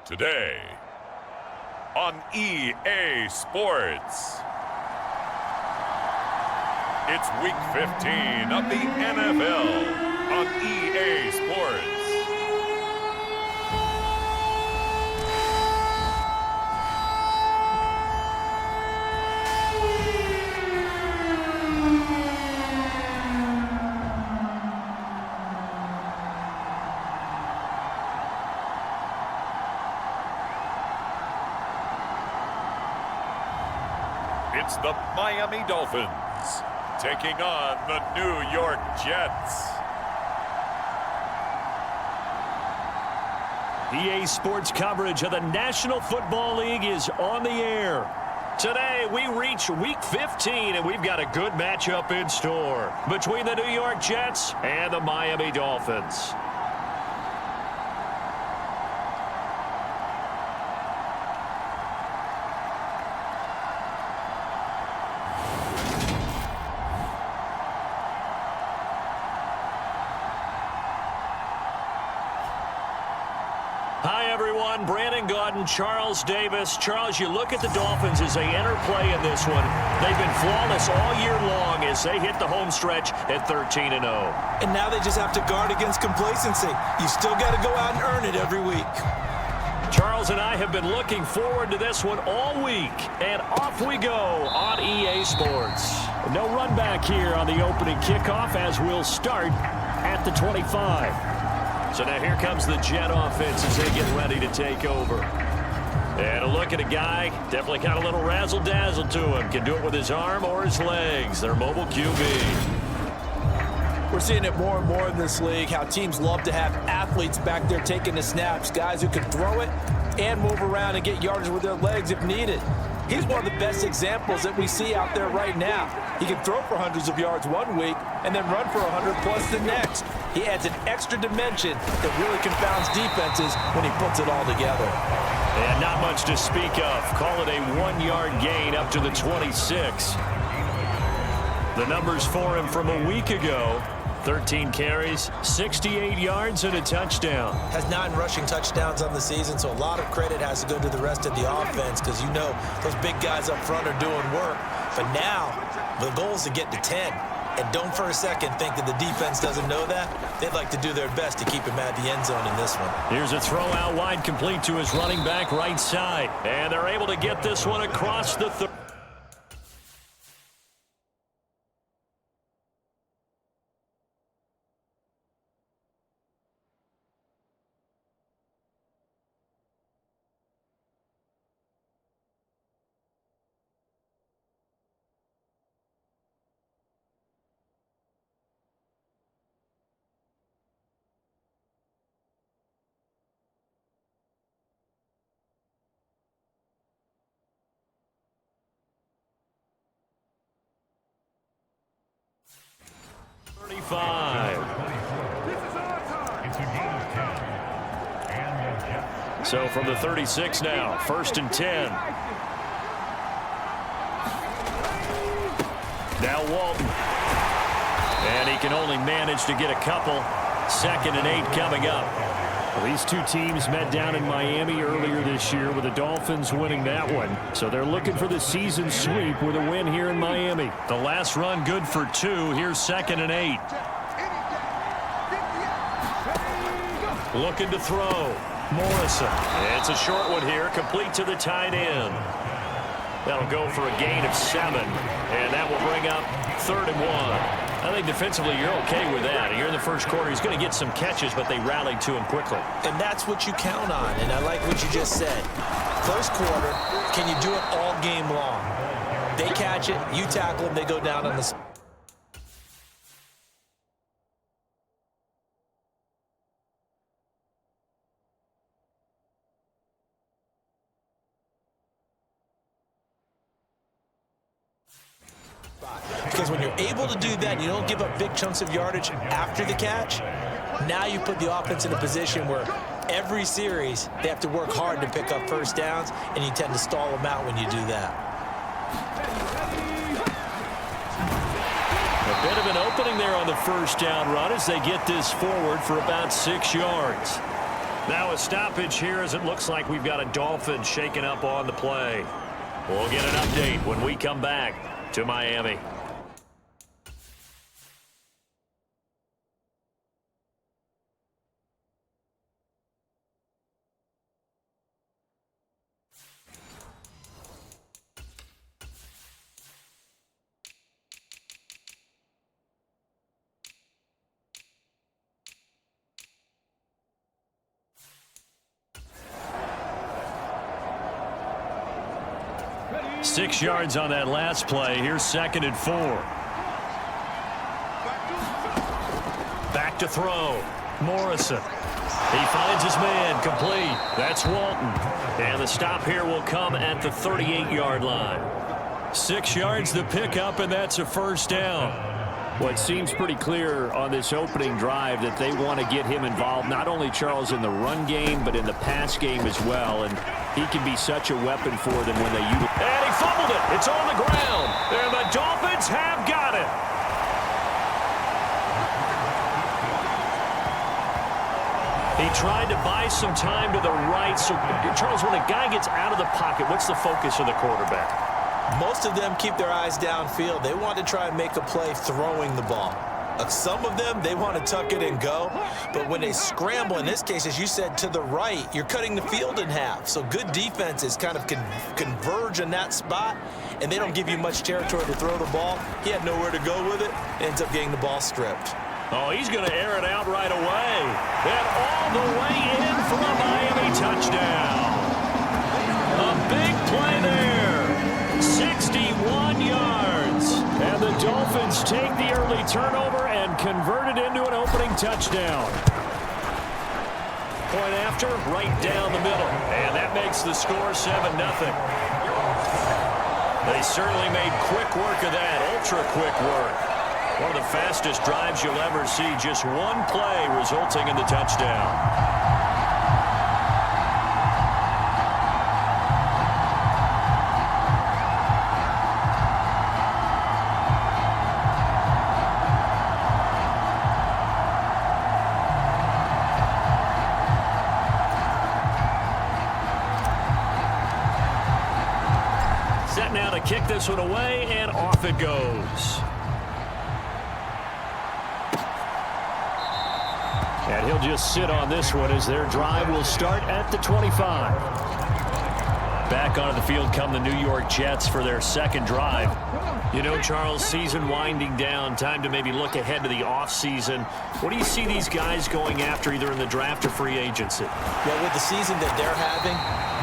Today on EA Sports. It's Week 15 of the NFL on EA Sports. It's the Miami Dolphins taking on the New York Jets. EA Sports coverage of the National Football League is on the air. Today, we reach Week 15, and we've got a good matchup in store between the New York Jets and the Miami Dolphins. Hi, everyone. Brandon Gaudin, Charles Davis. Charles, you look at the Dolphins as they enter play in this one. They've been flawless all year long as they hit the home stretch at 13-0. And now they just have to guard against complacency. You still got to go out and earn it every week. Charles and I have been looking forward to this one all week. And off we go on EA Sports. No run back here on the opening kickoff as we'll start at the 25. So now here comes the Jet offense as they get ready to take over. And a look at a guy, definitely got a little razzle-dazzle to him. Can do it with his arm or his legs. Their mobile QB. We're seeing it more and more in this league, how teams love to have athletes back there taking the snaps, guys who can throw it and move around and get yardage with their legs if needed. He's one of the best examples that we see out there right now. He can throw for hundreds of yards one week and then run for 100+ the next. He adds an extra dimension that really confounds defenses when he puts it all together. And not much to speak of. Call it a 1-yard gain up to the 26. The numbers for him from a week ago: 13 carries, 68 yards, and a touchdown. Has 9 rushing touchdowns on the season, so a lot of credit has to go to the rest of the offense because you know those big guys up front are doing work. But now the goal is to get to 10. And don't for a second think that the defense doesn't know that. They'd like to do their best to keep him at the end zone in this one. Here's a throw out wide, complete to his running back right side. And they're able to get this one across the 30. So from the 36 now, 1st and 10. Now Walton. And he can only manage to get a couple. 2nd and 8 coming up. Well, these two teams met down in Miami earlier this year with the Dolphins winning that one. So they're looking for the season sweep with a win here in Miami. The last run good for 2. Here's 2nd and 8. Looking to throw. Morrison. It's a short one here, complete to the tight end. That'll go for a gain of 7, and that will bring up 3rd and 1. I think defensively you're okay with that. Here in the first quarter, he's going to get some catches, but they rallied to him quickly. And that's what you count on, and I like what you just said. First quarter, can you do it all game long? They catch it, you tackle them, they go down on the... Because when you're able to do that, you don't give up big chunks of yardage after the catch. Now you put the offense in a position where every series they have to work hard to pick up first downs, and you tend to stall them out when you do that. A bit of an opening there on the first down run as they get this forward for about 6 yards. Now a stoppage here as it looks like we've got a Dolphin shaking up on the play. We'll get an update when we come back to Miami. Six yards on that last play. Here's 2nd and 4. Back to throw. Morrison. He finds his man. Complete. That's Walton. And the stop here will come at the 38-yard line. 6 yards the pickup, and that's a first down. Well, it seems pretty clear on this opening drive that they want to get him involved, not only, Charles, in the run game, but in the pass game as well. And he can be such a weapon for them when they use it. And he fumbled it. It's on the ground. And the Dolphins have got it. He tried to buy some time to the right. So, Charles, when a guy gets out of the pocket, what's the focus of the quarterback? Most of them keep their eyes downfield. They want to try and make a play throwing the ball. Some of them, they want to tuck it and go. But when they scramble, in this case, as you said, to the right, you're cutting the field in half. So good defenses kind of converge in that spot, and they don't give you much territory to throw the ball. He had nowhere to go with it. Ends up getting the ball stripped. Oh, he's going to air it out right away. And all the way in for a Miami touchdown. A big play there. 61 yards. And the Dolphins take the early turnover and convert it into an opening touchdown. Point after, right down the middle. And that makes the score 7-0. They certainly made quick work of that, ultra-quick work. One of the fastest drives you'll ever see. Just one play resulting in the touchdown. Set now to kick this one away, and off it goes. And he'll just sit on this one as their drive will start at the 25. Back onto the field come the New York Jets for their second drive. You know, Charles, season winding down, time to maybe look ahead to the offseason. What do you see these guys going after either in the draft or free agency? Well, with the season that they're having,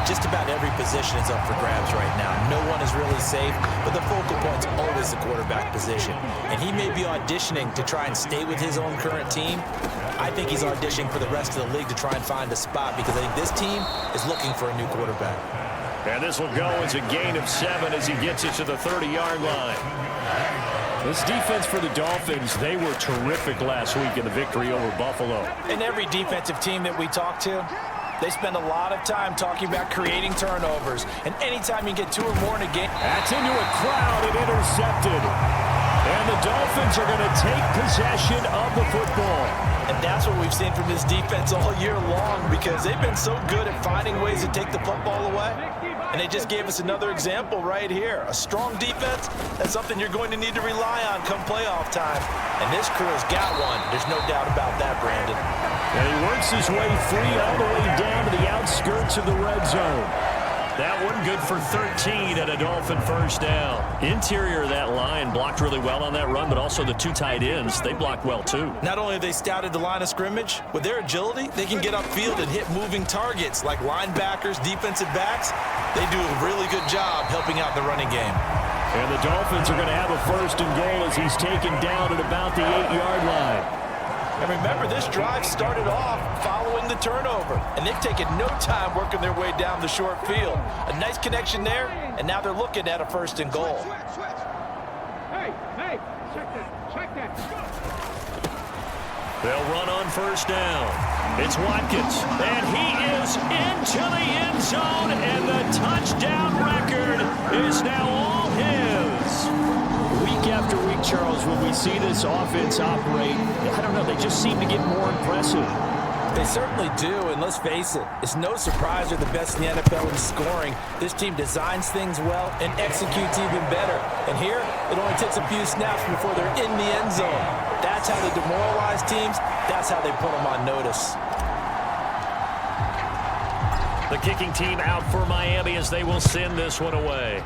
just about every position is up for grabs right now. No one is really safe, but the focal point's always the quarterback position. And he may be auditioning to try and stay with his own current team. I think he's auditioning for the rest of the league to try and find a spot because I think this team is looking for a new quarterback. And this will go as a gain of 7 as he gets it to the 30-yard line. This defense for the Dolphins, they were terrific last week in the victory over Buffalo. And every defensive team that we talk to, they spend a lot of time talking about creating turnovers. And anytime you get 2 or more in a game. That's into a crowd and intercepted. And the Dolphins are going to take possession of the football. And that's what we've seen from this defense all year long because they've been so good at finding ways to take the football away. And they just gave us another example right here. A strong defense, that's something you're going to need to rely on come playoff time. And this crew has got one. There's no doubt about that, Brandon. And he works his way free all the way down to the outskirts of the red zone. That one good for 13 and a Dolphin first down. Interior of that line blocked really well on that run, but also the 2 tight ends, they blocked well too. Not only have they scouted the line of scrimmage, with their agility, they can get upfield and hit moving targets like linebackers, defensive backs. They do a really good job helping out the running game. And the Dolphins are going to have a first and goal as he's taken down at about the 8-yard line. And remember, this drive started off following the turnover, and they've taken no time working their way down the short field. A nice connection there, and now they're looking at a first and goal. Hey, check that. They'll run on first down. It's Watkins, and he is into the end zone, and the touchdown record is now all his. Week after week, Charles, when we see this offense operate, I don't know, they just seem to get more impressive. They certainly do, and let's face it, it's no surprise they're the best in the NFL in scoring. This team designs things well and executes even better. And here, it only takes a few snaps before they're in the end zone. That's how they demoralize teams. That's how they put them on notice. The kicking team out for Miami as they will send this one away.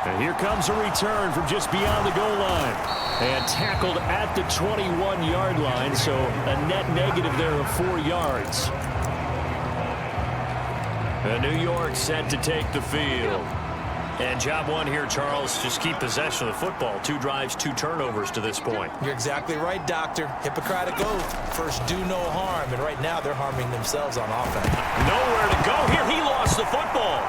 And here comes a return from just beyond the goal line. And tackled at the 21-yard line, so a net negative there of 4 yards. And New York set to take the field. And job one here, Charles, just keep possession of the football. 2 drives, 2 turnovers to this point. You're exactly right, Doctor. Hippocratic oath. First, do no harm. And right now, they're harming themselves on offense. Nowhere to go here. He lost the football.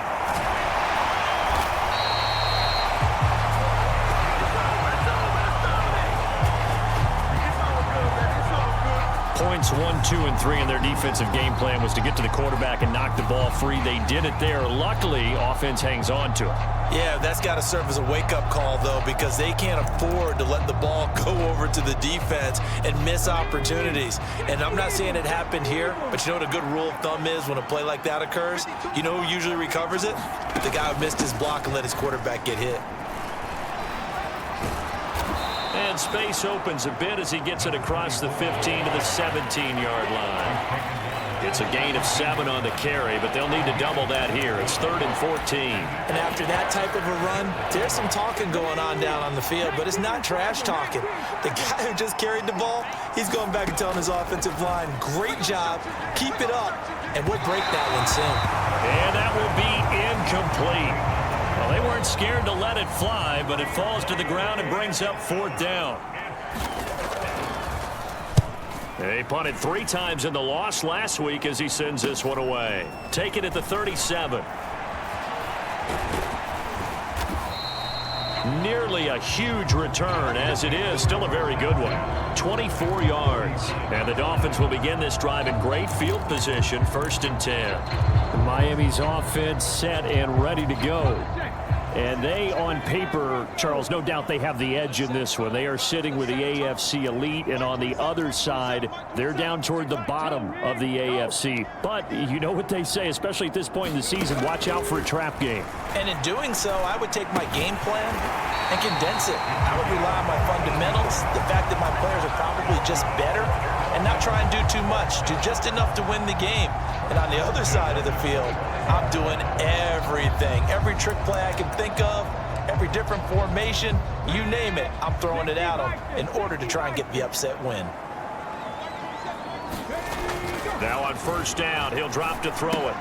Points 1, 2, and 3 in their defensive game plan was to get to the quarterback and knock the ball free. They did it there. Luckily, offense hangs on to it. Yeah, that's got to serve as a wake-up call, though, because they can't afford to let the ball go over to the defense and miss opportunities. And I'm not saying it happened here, but you know what a good rule of thumb is when a play like that occurs? You know who usually recovers it? The guy who missed his block and let his quarterback get hit. And space opens a bit as he gets it across the 15 to the 17-yard line. It's a gain of 7 on the carry, but they'll need to double that here. It's 3rd and 14. And after that type of a run, there's some talking going on down on the field, but it's not trash talking. The guy who just carried the ball, he's going back and telling his offensive line, great job, keep it up, and we'll break that one soon. And that will be incomplete. Well, they weren't scared to let it fly, but it falls to the ground and brings up 4th down. They punted 3 times in the loss last week as he sends this one away. Take it at the 37. Nearly a huge return, as it is still a very good one. 24 yards. And the Dolphins will begin this drive in great field position, 1st and 10. Miami's offense set and ready to go. And they, on paper, Charles, no doubt they have the edge in this one. They are sitting with the AFC elite, and on the other side, they're down toward the bottom of the AFC. But you know what they say, especially at this point in the season, watch out for a trap game. And in doing so, I would take my game plan and condense it. I would rely on my fundamentals, the fact that my players are probably just better, and not try and do too much, do just enough to win the game. And on the other side of the field, I'm doing everything. Every trick play I can think of, every different formation, you name it, I'm throwing it at them in order to try and get the upset win. Now on 1st down, he'll drop to throw it.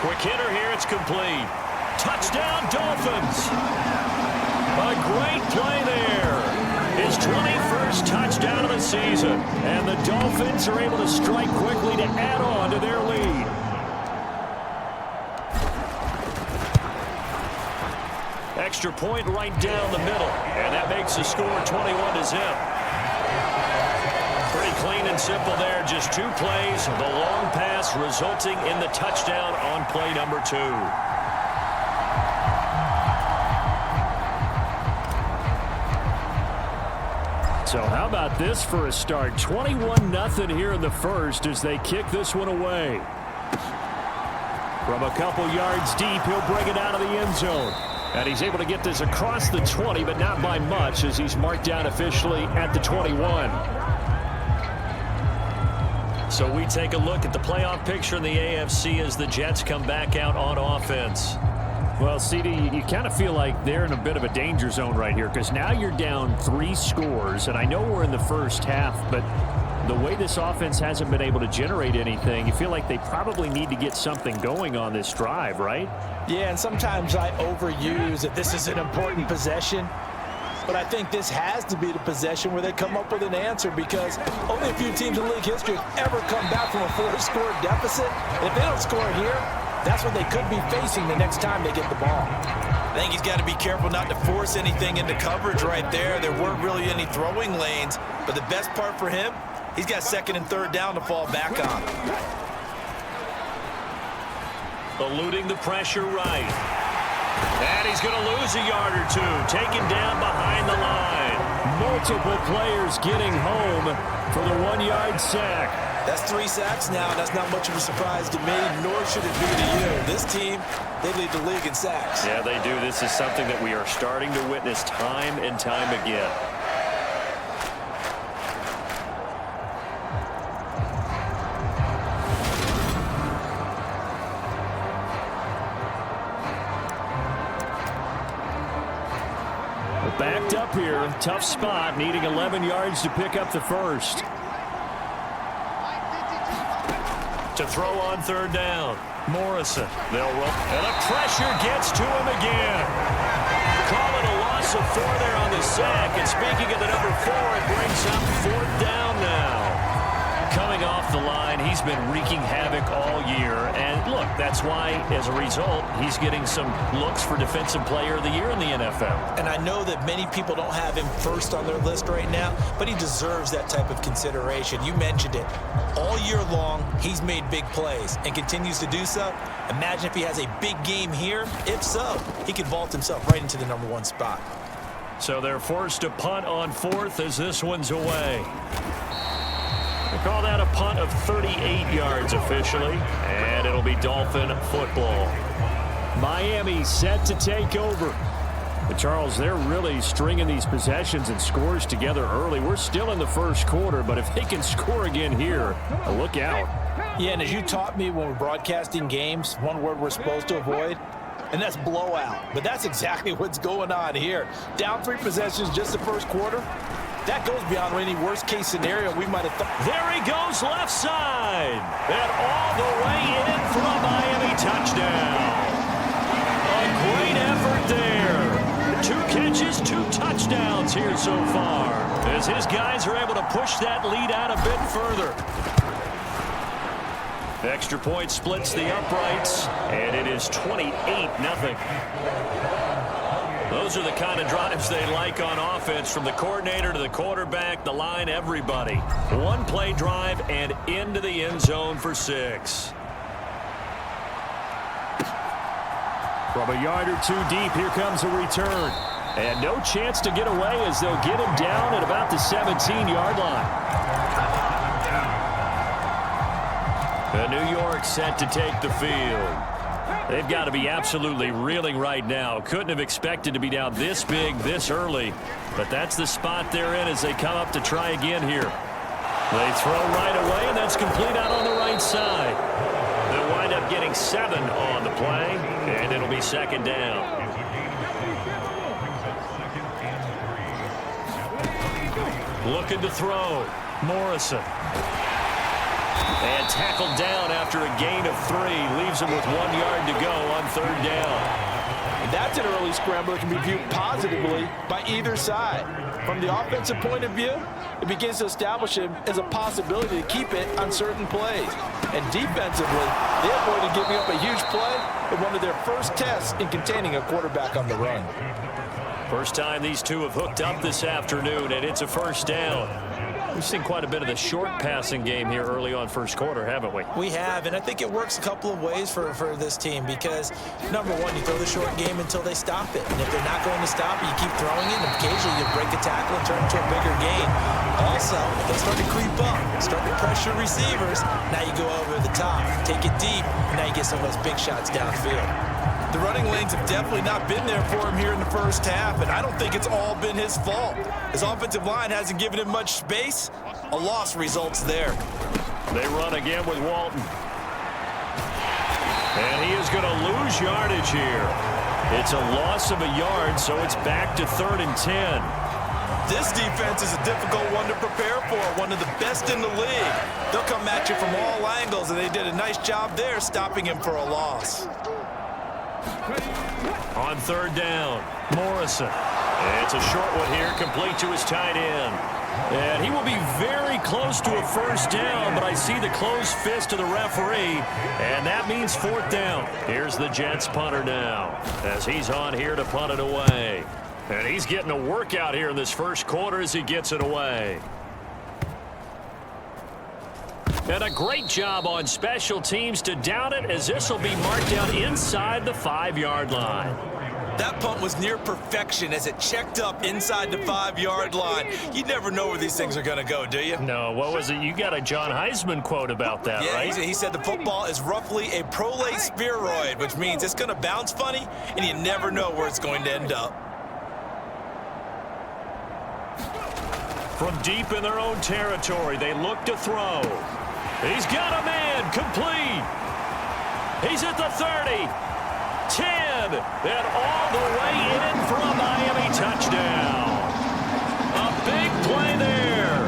Quick hitter here, it's complete. Touchdown, Dolphins! A great play there. His 21st touchdown of the season. And the Dolphins are able to strike quickly to add on to their lead. Extra point right down the middle. And that makes the score 21-0. Pretty clean and simple there. Just 2 plays. The long pass resulting in the touchdown on play number 2. So how about this for a start? 21-0 here in the first as they kick this one away. From a couple yards deep, he'll bring it out of the end zone. And he's able to get this across the 20, but not by much as he's marked down officially at the 21. So we take a look at the playoff picture in the AFC as the Jets come back out on offense. Well, CD, you kind of feel like they're in a bit of a danger zone right here because now you're down 3 scores, and I know we're in the first half, but the way this offense hasn't been able to generate anything, you feel like they probably need to get something going on this drive, right? Yeah, and sometimes I overuse that this is an important possession, but I think this has to be the possession where they come up with an answer because only a few teams in league history have ever come back from a 4-score deficit. And if they don't score here, that's what they could be facing the next time they get the ball. I think he's got to be careful not to force anything into coverage right there. There weren't really any throwing lanes, but the best part for him, he's got 2nd and 3rd down to fall back on. Eluding the pressure right. And he's going to lose a yard or 2. Taken down behind the line. Multiple players getting home for the 1-yard sack. That's 3 sacks now. That's not much of a surprise to me, nor should it be to you. This team, they lead the league in sacks. Yeah, they do. This is something that we are starting to witness time and time again. Backed up here, tough spot, needing 11 yards to pick up the first. To throw on third down, Morrison. They'll roll, and the pressure gets to him again. Call it a loss of 4 there on the sack, and speaking of the number 4, it brings up 4th down now. Coming off the line, he's been wreaking havoc all year, and look, that's why, as a result, he's getting some looks for Defensive Player of the Year in the NFL. And I know that many people don't have him first on their list right now, but he deserves that type of consideration. You mentioned it. All year long, he's made big plays and continues to do so. Imagine if he has a big game here. If so, he could vault himself right into the number 1 spot. So they're forced to punt on 4th as this one's away. We call that a punt of 38 yards officially, and it'll be Dolphin football. Miami set to take over. But Charles, they're really stringing these possessions and scores together early. We're still in the first quarter, but if they can score again here, look out. Yeah, and as you taught me when we're broadcasting games, one word we're supposed to avoid, and that's blowout. But that's exactly what's going on here. Down 3 possessions just the first quarter. That goes beyond any worst-case scenario we might have thought. There he goes left side. And all the way in for a Miami touchdown. A great effort there. 2 catches, 2 touchdowns here so far, as his guys are able to push that lead out a bit further. The extra point splits the uprights, and it is 28-0. Those are the kind of drives they like on offense, from the coordinator to the quarterback, the line, everybody. 1-play drive and into the end zone for 6. From a yard or 2 deep, here comes a return. And no chance to get away as they'll get him down at about the 17-yard line. The New York set to take the field. They've got to be absolutely reeling right now. Couldn't have expected to be down this big, this early. But that's the spot they're in as they come up to try again here. They throw right away, and that's complete out on the right side. They'll wind up getting 7 on the play, and it'll be 2nd down. Looking to throw. Morrison. And tackled down after a gain of 3. Leaves him with 1 yard to go on 3rd down. That's an early scramble that can be viewed positively by either side. From the offensive point of view, it begins to establish him as a possibility to keep it on certain plays. And defensively, they avoided giving up a huge play in one of their first tests in containing a quarterback on the run. First time these two have hooked up this afternoon, and it's a 1st down. We've seen quite a bit of the short passing game here early on first quarter, haven't we? We have, and I think it works a couple of ways for this team because, number one, you throw the short game until they stop it. And if they're not going to stop it, you keep throwing it, and occasionally you break a tackle and turn it into a bigger gain. Also, if they start to creep up, start to pressure receivers, now you go over the top, take it deep, and now you get some of those big shots downfield. The running lanes have definitely not been there for him here in the first half, and I don't think it's all been his fault. His offensive line hasn't given him much space. A loss results there. They run again with Walton. And he is going to lose yardage here. It's a loss of a yard, so it's back to 3rd and 10. This defense is a difficult one to prepare for, one of the best in the league. They'll come at you from all angles, and they did a nice job there stopping him for a loss. On 3rd down, Morrison. And it's a short one here, complete to his tight end. And he will be very close to a 1st down, but I see the closed fist of the referee, and that means 4th down. Here's the Jets punter now, as he's on here to punt it away. And he's getting a workout here in this first quarter as he gets it away. And a great job on special teams to down it, as this will be marked down inside the 5-yard line. That punt was near perfection as it checked up inside the 5-yard line. You never know where these things are going to go, do you? No, what was it? You got a John Heisman quote about that, right? Yeah, he said the football is roughly a prolate spheroid, which means it's going to bounce funny, and you never know where it's going to end up. From deep in their own territory, they look to throw. He's got a man, complete. He's at the 30, 10, and all the way in for a Miami touchdown. A big play there.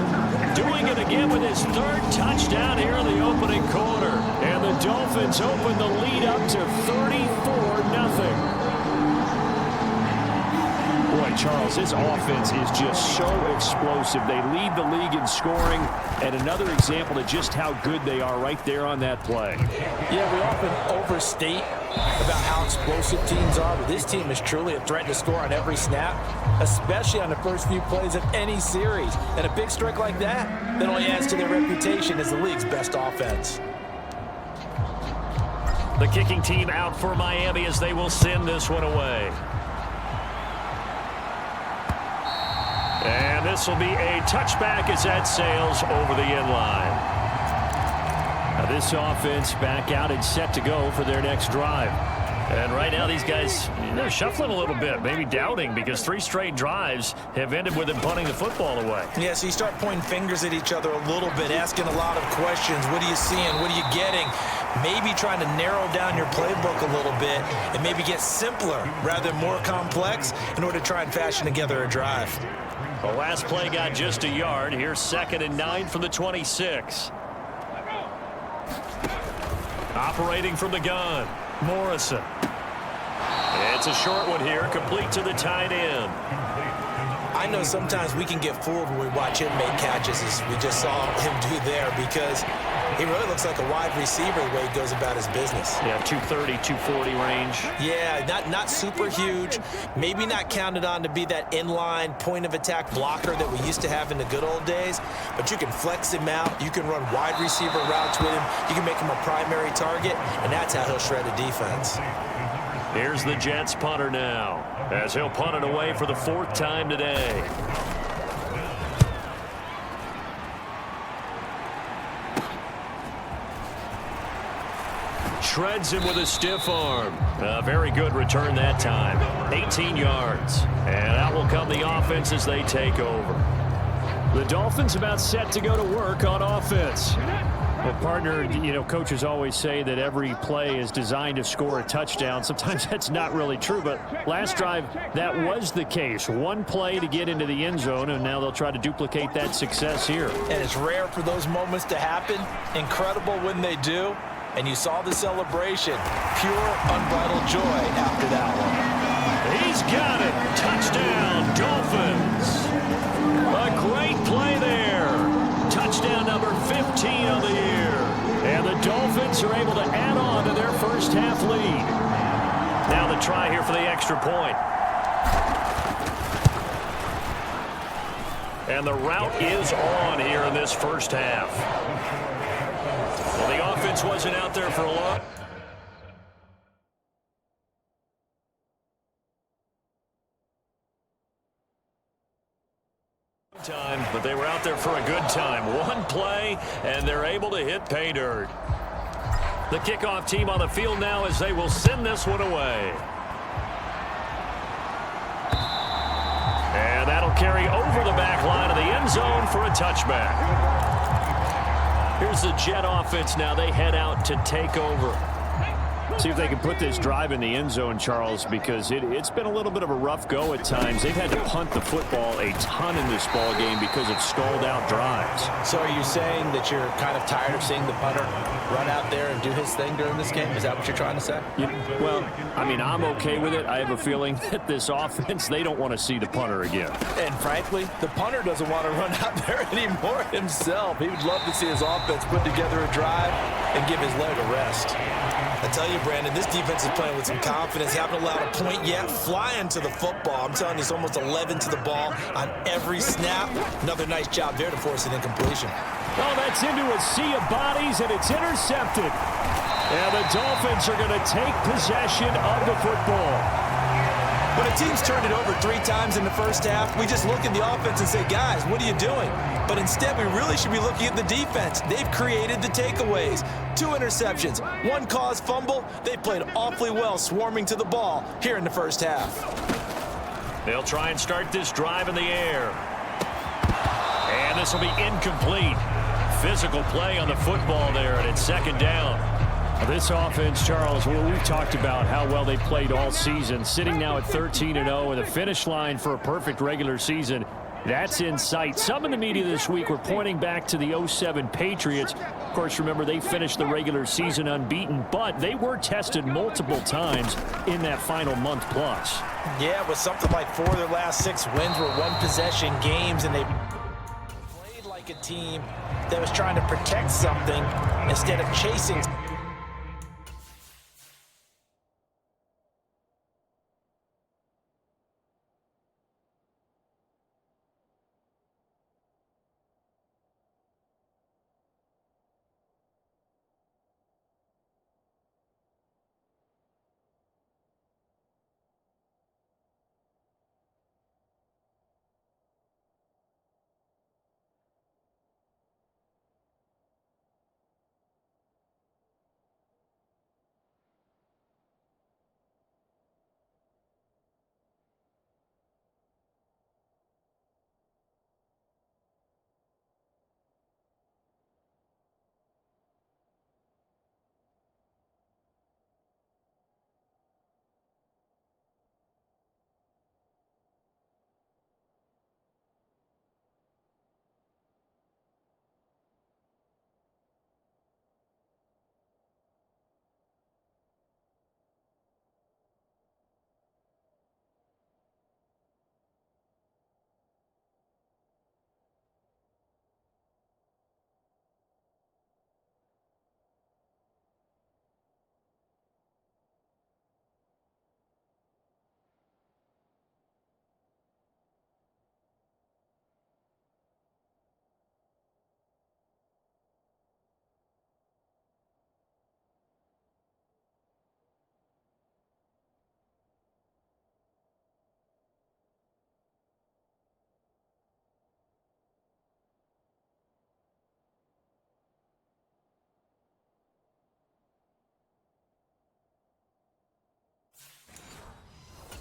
Doing it again with his third touchdown here in the opening quarter. And the Dolphins open the lead up to 34-0. Boy, Charles, this offense is just so explosive. They lead the league in scoring, and another example of just how good they are right there on that play. Yeah, we often overstate about how explosive teams are, but this team is truly a threat to score on every snap, especially on the first few plays of any series. And a big strike like that only adds to their reputation as the league's best offense. The kicking team out for Miami as they will send this one away. And this will be a touchback as that sails over the end line. Now this offense back out and set to go for their next drive. And right now these guys, they're shuffling a little bit, maybe doubting, because 3 straight drives have ended with them punting the football away. Yeah, so you start pointing fingers at each other a little bit, asking a lot of questions. What are you seeing? What are you getting? Maybe trying to narrow down your playbook a little bit and maybe get simpler rather than more complex in order to try and fashion together a drive. The last play got just a yard. Here's 2nd and 9 from the 26. Operating from the gun, Morrison. It's a short one here, complete to the tight end. I know sometimes we can get fooled when we watch him make catches, as we just saw him do there, because he really looks like a wide receiver the way he goes about his business. Yeah, 230, 240 range. Yeah, not super huge. Maybe not counted on to be that inline point-of-attack blocker that we used to have in the good old days, but you can flex him out. You can run wide receiver routes with him. You can make him a primary target, and that's how he'll shred a defense. Here's the Jets punter now, as he'll punt it away for the 4th time today. Shreds him with a stiff arm. A very good return that time. 18 yards. And out will come the offense as they take over. The Dolphins about set to go to work on offense. Well, partner, you know, coaches always say that every play is designed to score a touchdown. Sometimes that's not really true, but last drive, that was the case. One play to get into the end zone, and now they'll try to duplicate that success here. And it's rare for those moments to happen. Incredible when they do. And you saw the celebration. Pure, unbridled joy after that one. He's got it. Touchdown, Dolphins. A great play there. Touchdown number 15 on the year. And the Dolphins are able to add on to their first half lead. Now the try here for the extra point. And the route is on here in this first half. Well, the offense wasn't out there for a long time, but they were out there for a good time. One play, and they're able to hit pay dirt. The kickoff team on the field now as they will send this one away. And that'll carry over the back line of the end zone for a touchback. Here's the Jet offense now. They head out to take over. See if they can put this drive in the end zone, Charles, because it's been a little bit of a rough go at times. They've had to punt the football a ton in this ball game because of stalled out drives. So are you saying that you're kind of tired of seeing the punter run out there and do his thing during this game? Is that what you're trying to say? Well, I mean, I'm okay with it. I have a feeling that this offense, they don't want to see the punter again. And frankly, the punter doesn't want to run out there anymore himself. He would love to see his offense put together a drive and give his leg a rest. I tell you, Brandon, this defense is playing with some confidence. They haven't allowed a point yet. Flying to the football. I'm telling you, it's almost 11 to the ball on every snap. Another nice job there to force an incompletion. Oh, that's into a sea of bodies, and it's intercepted. And the Dolphins are going to take possession of the football. When a team's turned it over 3 times in the first half, we just look at the offense and say, guys, what are you doing? But instead, we really should be looking at the defense. They've created the takeaways. 2 interceptions, 1 caused fumble. They played awfully well swarming to the ball here in the first half. They'll try and start this drive in the air. And this will be incomplete. Physical play on the football there, and it's 2nd down. This offense, Charles, well, we've talked about how well they played all season, sitting now at 13-0 and the finish line for a perfect regular season. That's in sight. Some in the media this week were pointing back to the 07 Patriots. Of course, remember, they finished the regular season unbeaten, but they were tested multiple times in that final month plus. Yeah, it was something like 4 of their last 6 wins were one-possession games, and they played like a team that was trying to protect something instead of chasing.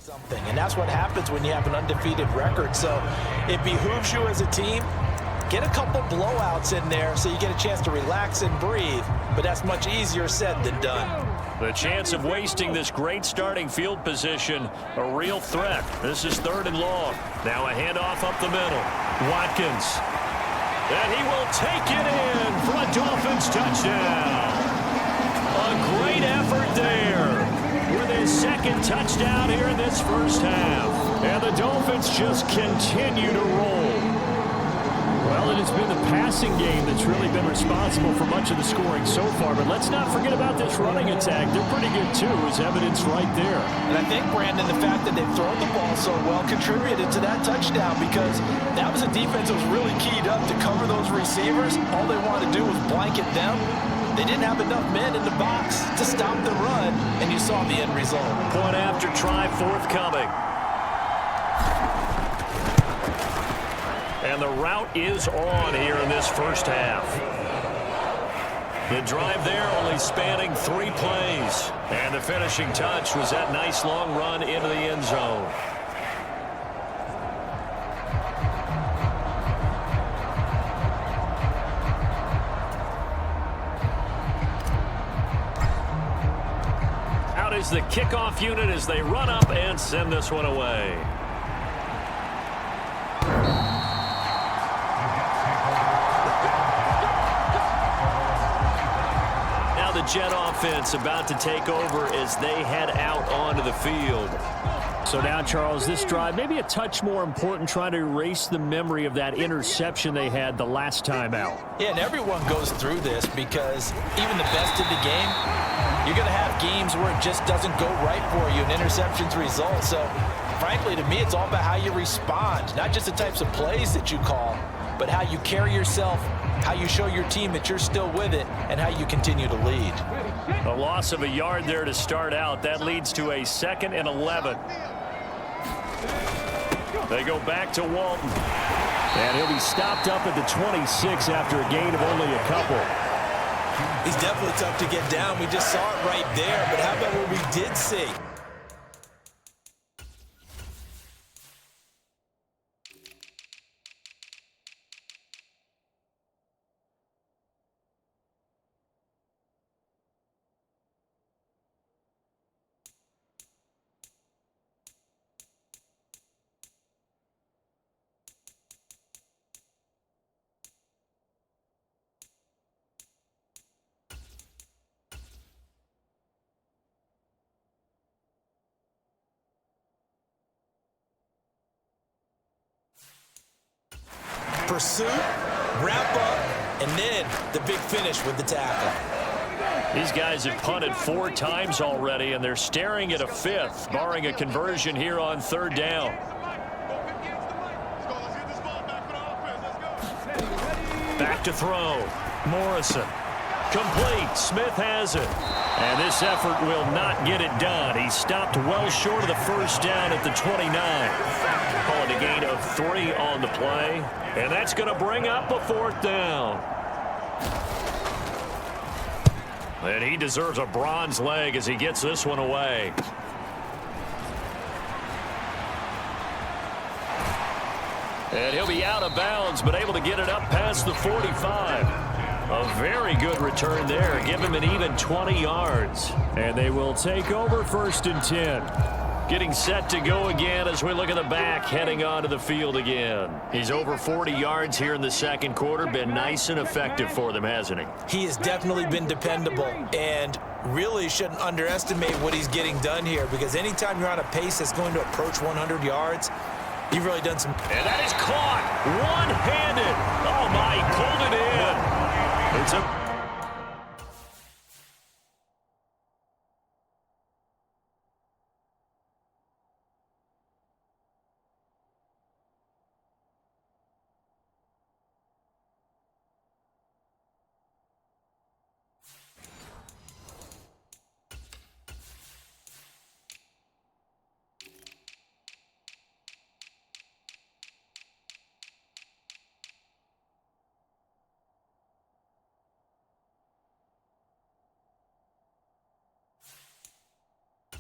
Something, and that's what happens when you have an undefeated record. So it behooves you as a team, get a couple blowouts in there so you get a chance to relax and breathe, but that's much easier said than done. The chance of wasting this great starting field position, a real threat. This is 3rd and long. Now a handoff up the middle. Watkins, and he will take it in for a Dolphins touchdown. A great effort there, with his 2nd touchdown here in this first half. And the Dolphins just continue to roll. Well, it has been the passing game that's really been responsible for much of the scoring so far. But let's not forget about this running attack. They're pretty good, too, as evidence right there. And I think, Brandon, the fact that they've thrown the ball so well contributed to that touchdown, because that was a defense that was really keyed up to cover those receivers. All they wanted to do was blanket them. They didn't have enough men in the box to stop the run, and you saw the end result. Point after try forthcoming. And the route is on here in this first half. The drive there only spanning 3 plays. And the finishing touch was that nice long run into the end zone. Is the kickoff unit as they run up and send this one away. Now the Jet offense about to take over as they head out onto the field. So now, Charles, this drive maybe a touch more important, trying to erase the memory of that interception they had the last time out. Yeah, and everyone goes through this, because even the best in the game, you're going to have games where it just doesn't go right for you, and interceptions result. So, frankly, to me, it's all about how you respond, not just the types of plays that you call, but how you carry yourself, how you show your team that you're still with it, and how you continue to lead. A loss of a yard there to start out. That leads to a 2nd and 11. They go back to Walton. And he'll be stopped up at the 26 after a gain of only a couple. He's definitely tough to get down. We just saw it right there. But how about what we did see? Pursuit, wrap up, and then the big finish with the tackle. These guys have punted 4 times already, and they're staring at a 5th, barring a conversion here on 3rd down. Back to throw. Morrison. Complete. Smith has it. And this effort will not get it done. He stopped well short of the 1st down at the 29. Call it a gain of 3 on the play. And that's going to bring up a 4th down. And he deserves a bronze leg as he gets this one away. And he'll be out of bounds, but able to get it up past the 45. A very good return there. Give him an even 20 yards. And they will take over 1st and 10. Getting set to go again as we look at the back, heading onto the field again. He's over 40 yards here in the 2nd quarter. Been nice and effective for them, hasn't he? He has definitely been dependable, and really shouldn't underestimate what he's getting done here, because anytime you're on a pace that's going to approach 100 yards, you've really done some. And that is caught one-handed. Oh, my, he pulled it in. It's a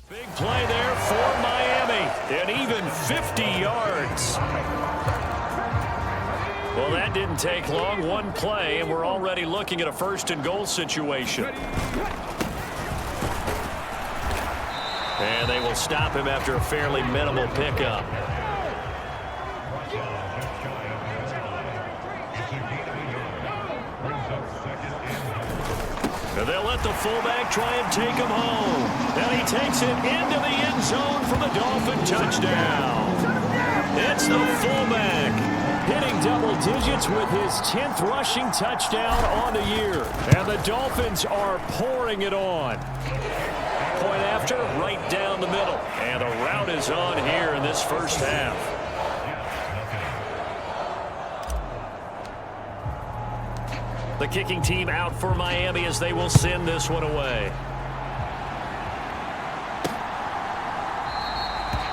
big play there for Miami, and even 50 yards. Well, that didn't take long. One play, and we're already looking at a 1st and goal situation. And they will stop him after a fairly minimal pickup. And they'll let the fullback try and take him home. And he takes it into the end zone for the Dolphin touchdown. It's the fullback hitting double digits with his 10th rushing touchdown on the year. And the Dolphins are pouring it on. Point after, right down the middle. And the route is on here in this 1st half. The kicking team out for Miami as they will send this one away.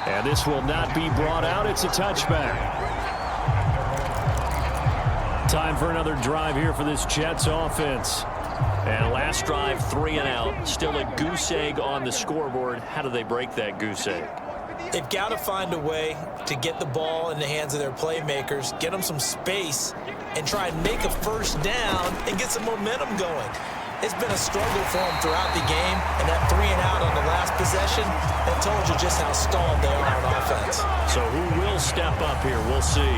And this will not be brought out. It's a touchback. Time for another drive here for this Jets offense. And last drive, 3 and out. Still a goose egg on the scoreboard. How do they break that goose egg? They've got to find a way to get the ball in the hands of their playmakers, get them some space, and try and make a 1st down and get some momentum going. It's been a struggle for them throughout the game, and that 3 and out on the last possession, that told you just how stalled they are on offense. So who will step up here? We'll see.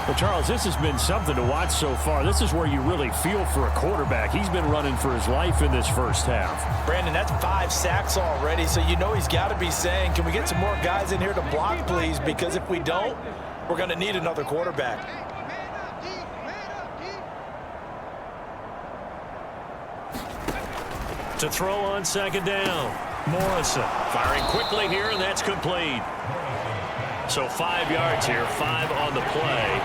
Well, Charles, this has been something to watch so far. This is where you really feel for a quarterback. He's been running for his life in this 1st half. Brandon, that's 5 sacks already, so you know he's got to be saying, can we get some more guys in here to block, please? Because if we don't, we're going to need another quarterback. To throw on 2nd down. Morrison firing quickly here, and that's complete. So 5 yards here, 5 on the play.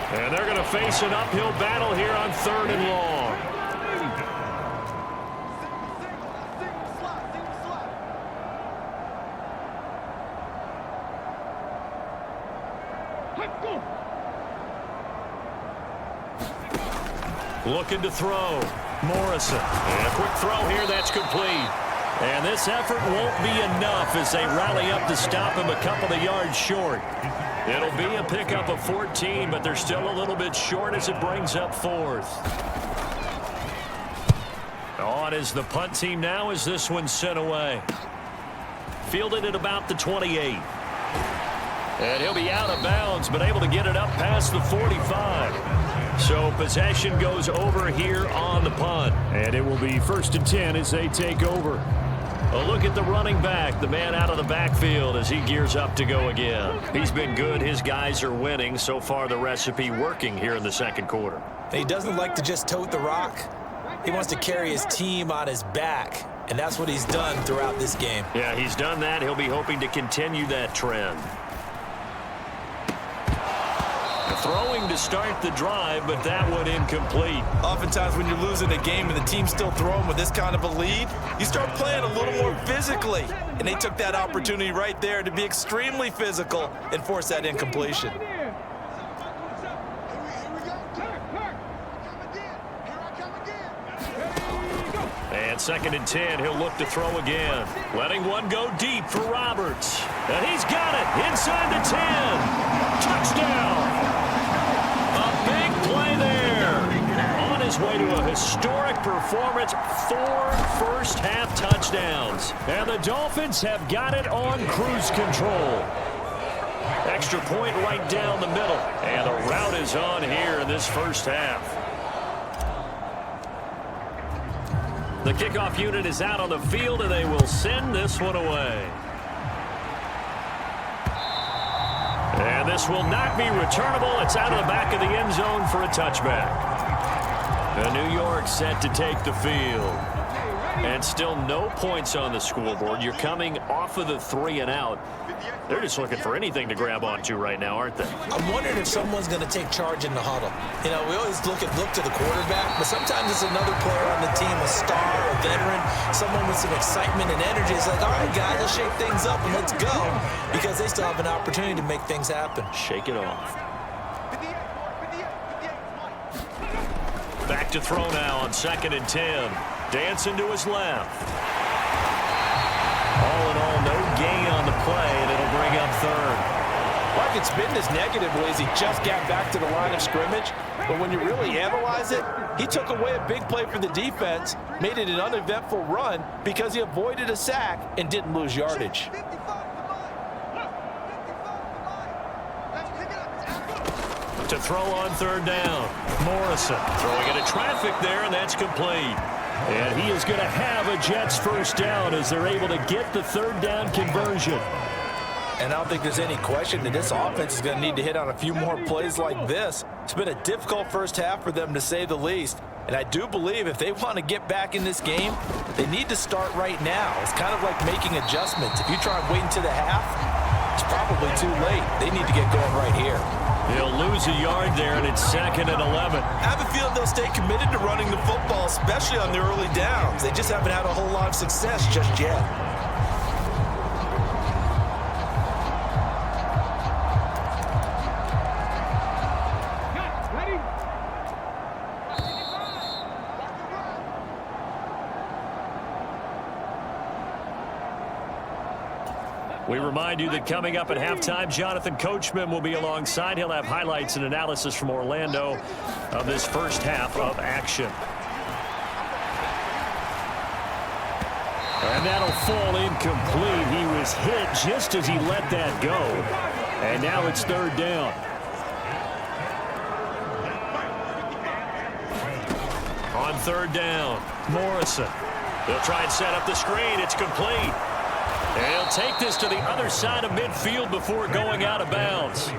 And they're going to face an uphill battle here on 3rd and long. Looking to throw. Morrison. And a quick throw here. That's complete. And this effort won't be enough as they rally up to stop him a couple of yards short. It'll be a pickup of 14, but they're still a little bit short as it brings up 4th. On is the punt team now as this one's sent away. Fielded at about the 28. And he'll be out of bounds, but able to get it up past the 45. So possession goes over here on the punt. And it will be 1st and 10 as they take over. A look at the running back, the man out of the backfield as he gears up to go again. He's been good. His guys are winning. So far, the recipe working here in the second quarter. He doesn't like to just tote the rock. He wants to carry his team on his back, and that's what he's done throughout this game. Yeah, he's done that. He'll be hoping to continue that trend. Throwing to start the drive, but that one incomplete. Oftentimes when you're losing a game and the team's still throwing with this kind of a lead, you start playing a little more physically. And they took that opportunity right there to be extremely physical and force that incompletion. And 2nd and 10, he'll look to throw again. Letting one go deep for Roberts. And he's got it inside the 10. Touchdown. Big play there. On his way to a historic performance, 4 first-half touchdowns. And the Dolphins have got it on cruise control. Extra point right down the middle. And the route is on here in this first half. The kickoff unit is out on the field, and they will send this one away. And this will not be returnable. It's out of the back of the end zone for a touchback. And New York set to take the field. And still no points on the scoreboard. You're coming off of the 3 and out. They're just looking for anything to grab onto right now, aren't they? I'm wondering if someone's going to take charge in the huddle. You know, we always look to the quarterback, but sometimes it's another player on the team, a star, a veteran, someone with some excitement and energy. It's like, all right, guys, let's shake things up and let's go, because they still have an opportunity to make things happen. Shake it off. Back to throw now on 2nd and 10. Dancing to his left. All in all, no gain on the play, and it'll bring up 3rd. Mark, it's been this negatively as he just got back to the line of scrimmage. But when you really analyze it, he took away a big play for the defense, made it an uneventful run because he avoided a sack and didn't lose yardage. To throw on 3rd down. Morrison throwing into traffic there, and that's complete. And he is going to have a Jets first down as they're able to get the 3rd down conversion. And I don't think there's any question that this offense is going to need to hit on a few more plays like this. It's been a difficult first half for them, to say the least. And I do believe if they want to get back in this game, they need to start right now. It's kind of like making adjustments. If you try and wait until the half, it's probably too late. They need to get going right here. He'll lose a yard there, and it's 2nd and 11. I have a feeling they'll stay committed to running the football, especially on the early downs. They just haven't had a whole lot of success just yet. We remind you that coming up at halftime, Jonathan Coachman will be alongside. He'll have highlights and analysis from Orlando of this first half of action. And that'll fall incomplete. He was hit just as he let that go. And now it's 3rd down. On 3rd down, Morrison. They'll try and set up the screen. It's complete. And he'll take this to the other side of midfield before going out of bounds.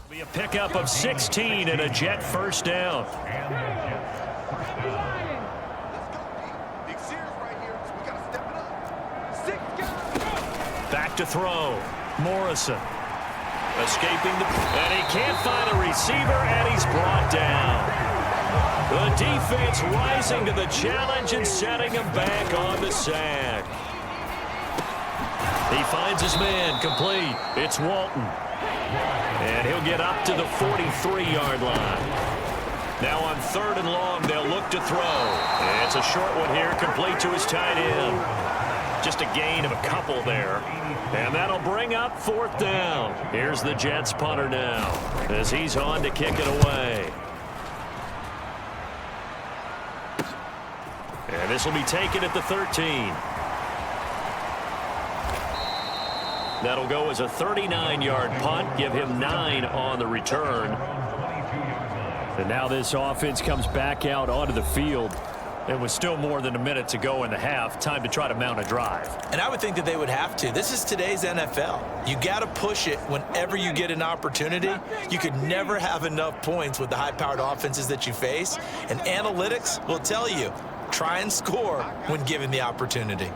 Be a pickup of 16 and a Jet first down. Back to throw. Morrison. Escaping and he can't find a receiver, and he's brought down. The defense rising to the challenge and setting him back on the sack. He finds his man, complete. It's Walton. And he'll get up to the 43-yard line. Now on 3rd and long, they'll look to throw. It's a short one here, complete to his tight end. Just a gain of a couple there. And that'll bring up 4th down. Here's the Jets punter now as he's on to kick it away. And this will be taken at the 13. That'll go as a 39-yard punt, give him 9 on the return. And now this offense comes back out onto the field. It was still more than a minute to go in the half. Time to try to mount a drive. And I would think that they would have to. This is today's NFL. You got to push it whenever you get an opportunity. You could never have enough points with the high-powered offenses that you face. And analytics will tell you, try and score when given the opportunity.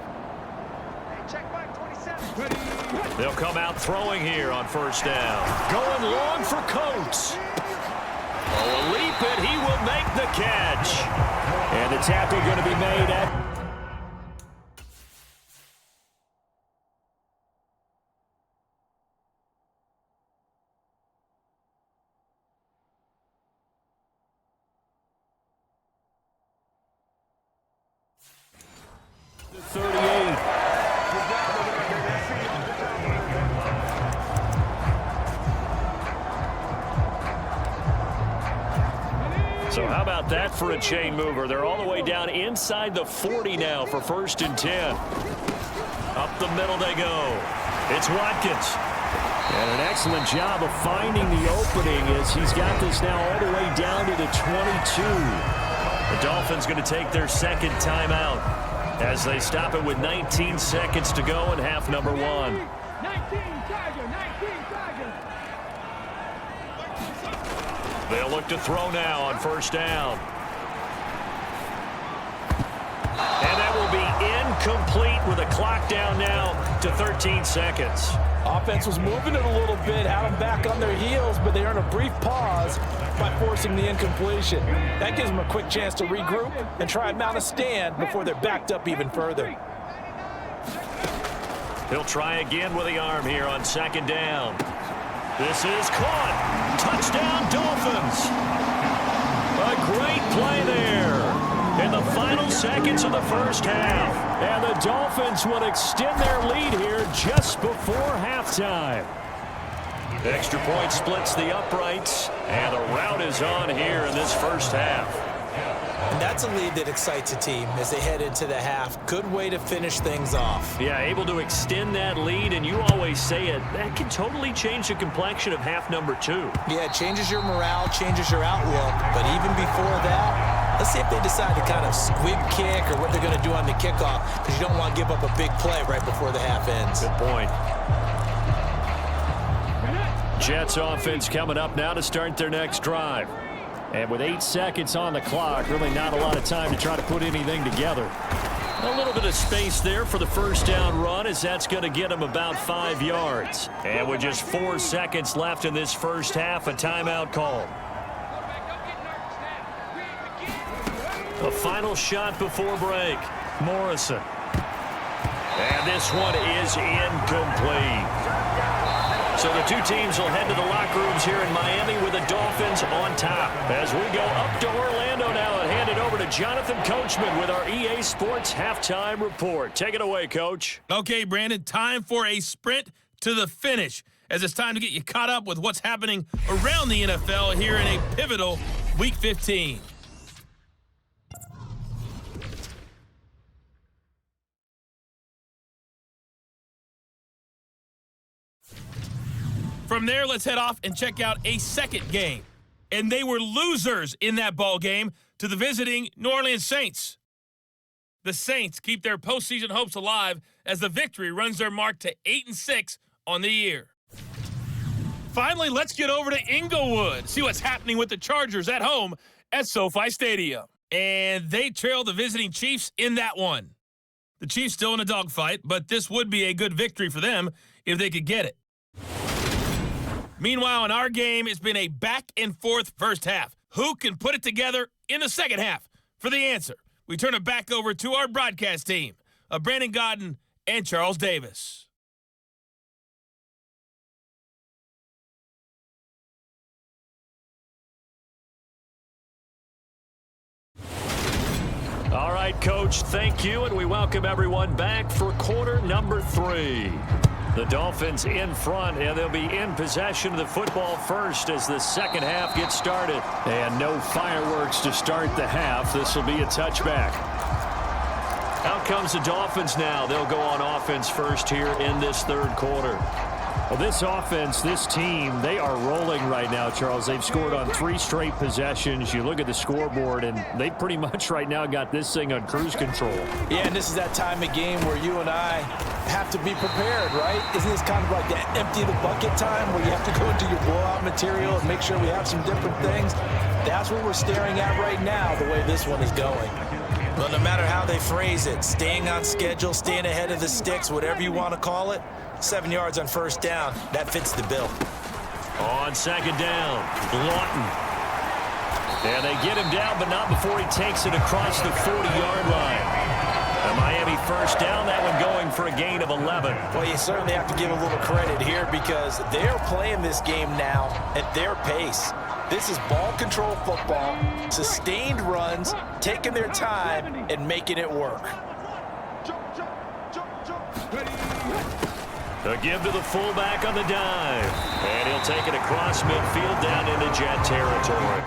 They'll come out throwing here on 1st down. Going long for Coates. Oh, a leap, and he will make the catch. And the tackle going to be made at... the 38. So how about that for a chain mover? They're all the way down inside the 40 now for 1st and 10. Up the middle they go. It's Watkins. And an excellent job of finding the opening as he's got this now all the way down to the 22. The Dolphins going to take their 2nd timeout as they stop it with 19 seconds to go in half number 1. 19 Tiger. They'll look to throw now on 1st down. And that will be incomplete with a clock down now to 13 seconds. Offense was moving it a little bit, had them back on their heels, but they earned a brief pause by forcing the incompletion. That gives them a quick chance to regroup and try and mount a stand before they're backed up even further. He'll try again with the arm here on 2nd down. This is caught. Touchdown, Dolphins. A great play there in the final seconds of the 1st half. And the Dolphins will extend their lead here just before halftime. Extra point splits the uprights, and the rout is on here in this 1st half. And that's a lead that excites a team as they head into the half. Good way to finish things off. Yeah, able to extend that lead, and you always say it, that can totally change the complexion of half number 2. Yeah, it changes your morale, changes your outlook. But even before that, let's see if they decide to kind of squib kick or what they're going to do on the kickoff, because you don't want to give up a big play right before the half ends. Good point. Jets offense coming up now to start their next drive. And with 8 seconds on the clock, really not a lot of time to try to put anything together. A little bit of space there for the 1st down run, as that's going to get him about 5 yards. And with just 4 seconds left in this 1st half, a timeout call. A final shot before break. Morrison. And this one is incomplete. So the two teams will head to the locker rooms here in Miami with the Dolphins on top. As we go up to Orlando now and hand it over to Jonathan Coachman with our EA Sports Halftime Report. Take it away, Coach. Okay, Brandon, time for a sprint to the finish, as it's time to get you caught up with what's happening around the NFL here in a pivotal Week 15. From there, let's head off and check out a second game. And they were losers in that ball game to the visiting New Orleans Saints. The Saints keep their postseason hopes alive as the victory runs their mark to 8-6 on the year. Finally, let's get over to Inglewood, see what's happening with the Chargers at home at SoFi Stadium. And they trail the visiting Chiefs in that one. The Chiefs still in a dogfight, but this would be a good victory for them if they could get it. Meanwhile, in our game, it's been a back-and-forth first half. Who can put it together in the second half? For the answer, we turn it back over to our broadcast team of Brandon Godden and Charles Davis. All right, Coach, thank you, and we welcome everyone back for quarter number 3. The Dolphins in front, and they'll be in possession of the football first as the second half gets started. And no fireworks to start the half. This will be a touchback. Out comes the Dolphins now. They'll go on offense first here in this third quarter. Well, this offense, this team, they are rolling right now, Charles. They've scored on 3 straight possessions. You look at the scoreboard, and they pretty much right now got this thing on cruise control. Yeah, and this is that time of game where you and I have to be prepared, right? Isn't this kind of like that empty the bucket time where you have to go into your blowout material and make sure we have some different things? That's what we're staring at right now, the way this one is going. Well, no matter how they phrase it, staying on schedule, staying ahead of the sticks, whatever you want to call it, 7 yards on first down, that fits the bill. On second down, Lawton. And they get him down, but not before he takes it across the 40-yard line. A Miami first down, that one going for a gain of 11. Well, you certainly have to give a little credit here because they're playing this game now at their pace. This is ball control football, sustained runs, taking their time and making it work. A give to the fullback on the dive. And he'll take it across midfield down into Jet territory.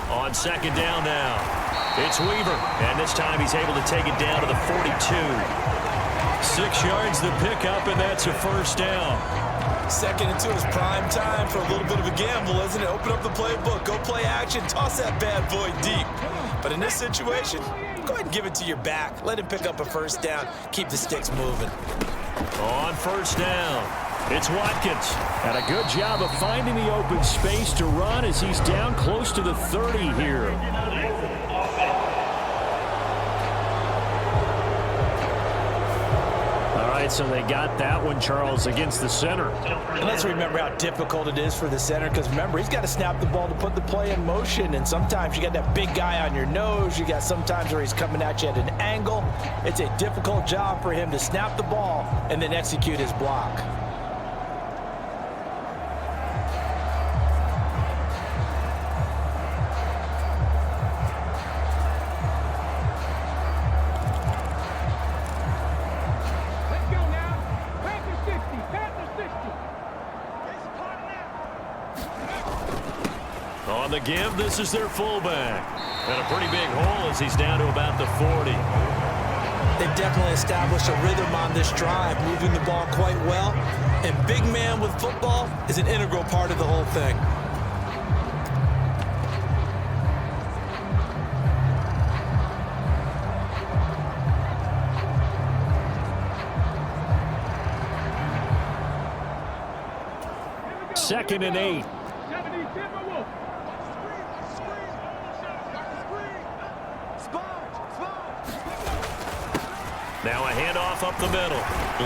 On second down now, it's Weaver, and this time he's able to take it down to the 42. 6 yards the pickup, and that's a first down. 2nd and 2 is prime time for a little bit of a gamble, isn't it? Open up the playbook, go play action, toss that bad boy deep. But in this situation, go ahead and give it to your back. Let him pick up a first down, keep the sticks moving. On first down, it's Watkins. And a good job of finding the open space to run as he's down close to the 30 here. All right, so they got that one, Charles, against the center. And let's remember how difficult it is for the center because, remember, he's got to snap the ball to put the play in motion. And sometimes you got that big guy on your nose. You got sometimes where he's coming at you at an angle. It's a difficult job for him to snap the ball and then execute his block. On the give, this is their fullback. And a pretty big hole as he's down to about the 40. They've definitely established a rhythm on this drive, moving the ball quite well. And big man with football is an integral part of the whole thing. Second and 8. Now a handoff up the middle.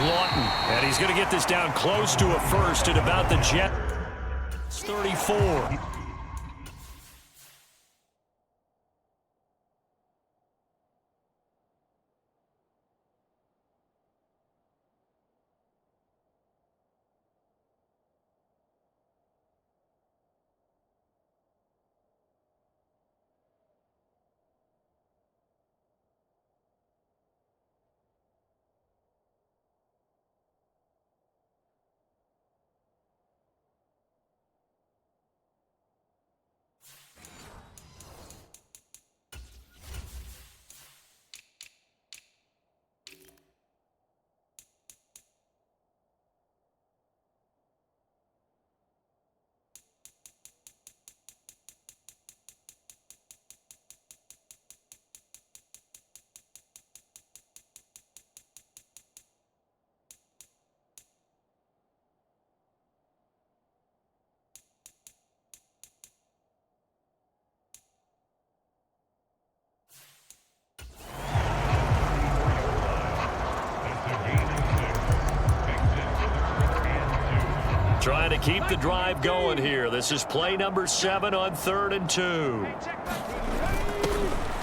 Lawton, and he's going to get this down close to a first at about the Jets 34. Trying to keep the drive going here. This is play number 7 on 3rd and 2.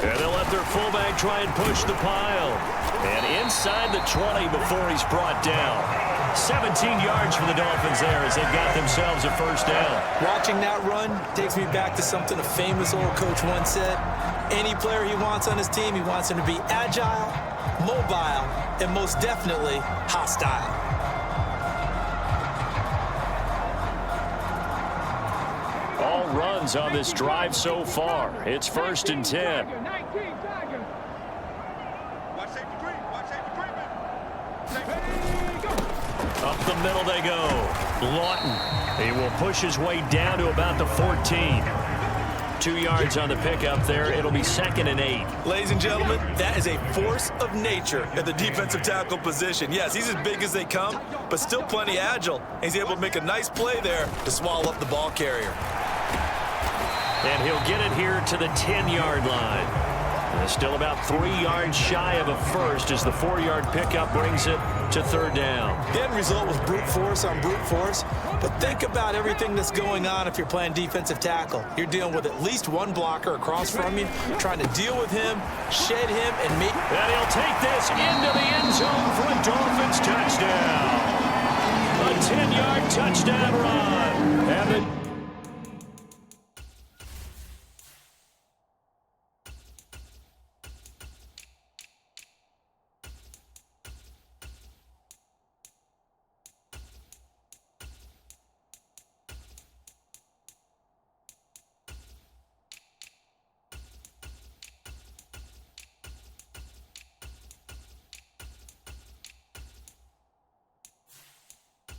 And they'll let their fullback try and push the pile. And inside the 20 before he's brought down. 17 yards for the Dolphins there as they've got themselves a first down. Watching that run takes me back to something a famous old coach once said. Any player he wants on his team, he wants him to be agile, mobile, and most definitely hostile. All runs on this drive so far. It's 1st and 10. Up the middle they go. Lawton. He will push his way down to about the 14. 2 yards on the pickup there. It'll be 2nd and 8. Ladies and gentlemen, that is a force of nature at the defensive tackle position. Yes, he's as big as they come, but still plenty agile. He's able to make a nice play there to swallow up the ball carrier. And he'll get it here to the 10-yard line. And still about 3 yards shy of a first as the 4-yard pickup brings it to 3rd down. The end result was brute force on brute force, but think about everything that's going on if you're playing defensive tackle. You're dealing with at least one blocker across from you, trying to deal with him, shed him, and make... And he'll take this into the end zone for a Dolphins touchdown. A 10-yard touchdown run. And the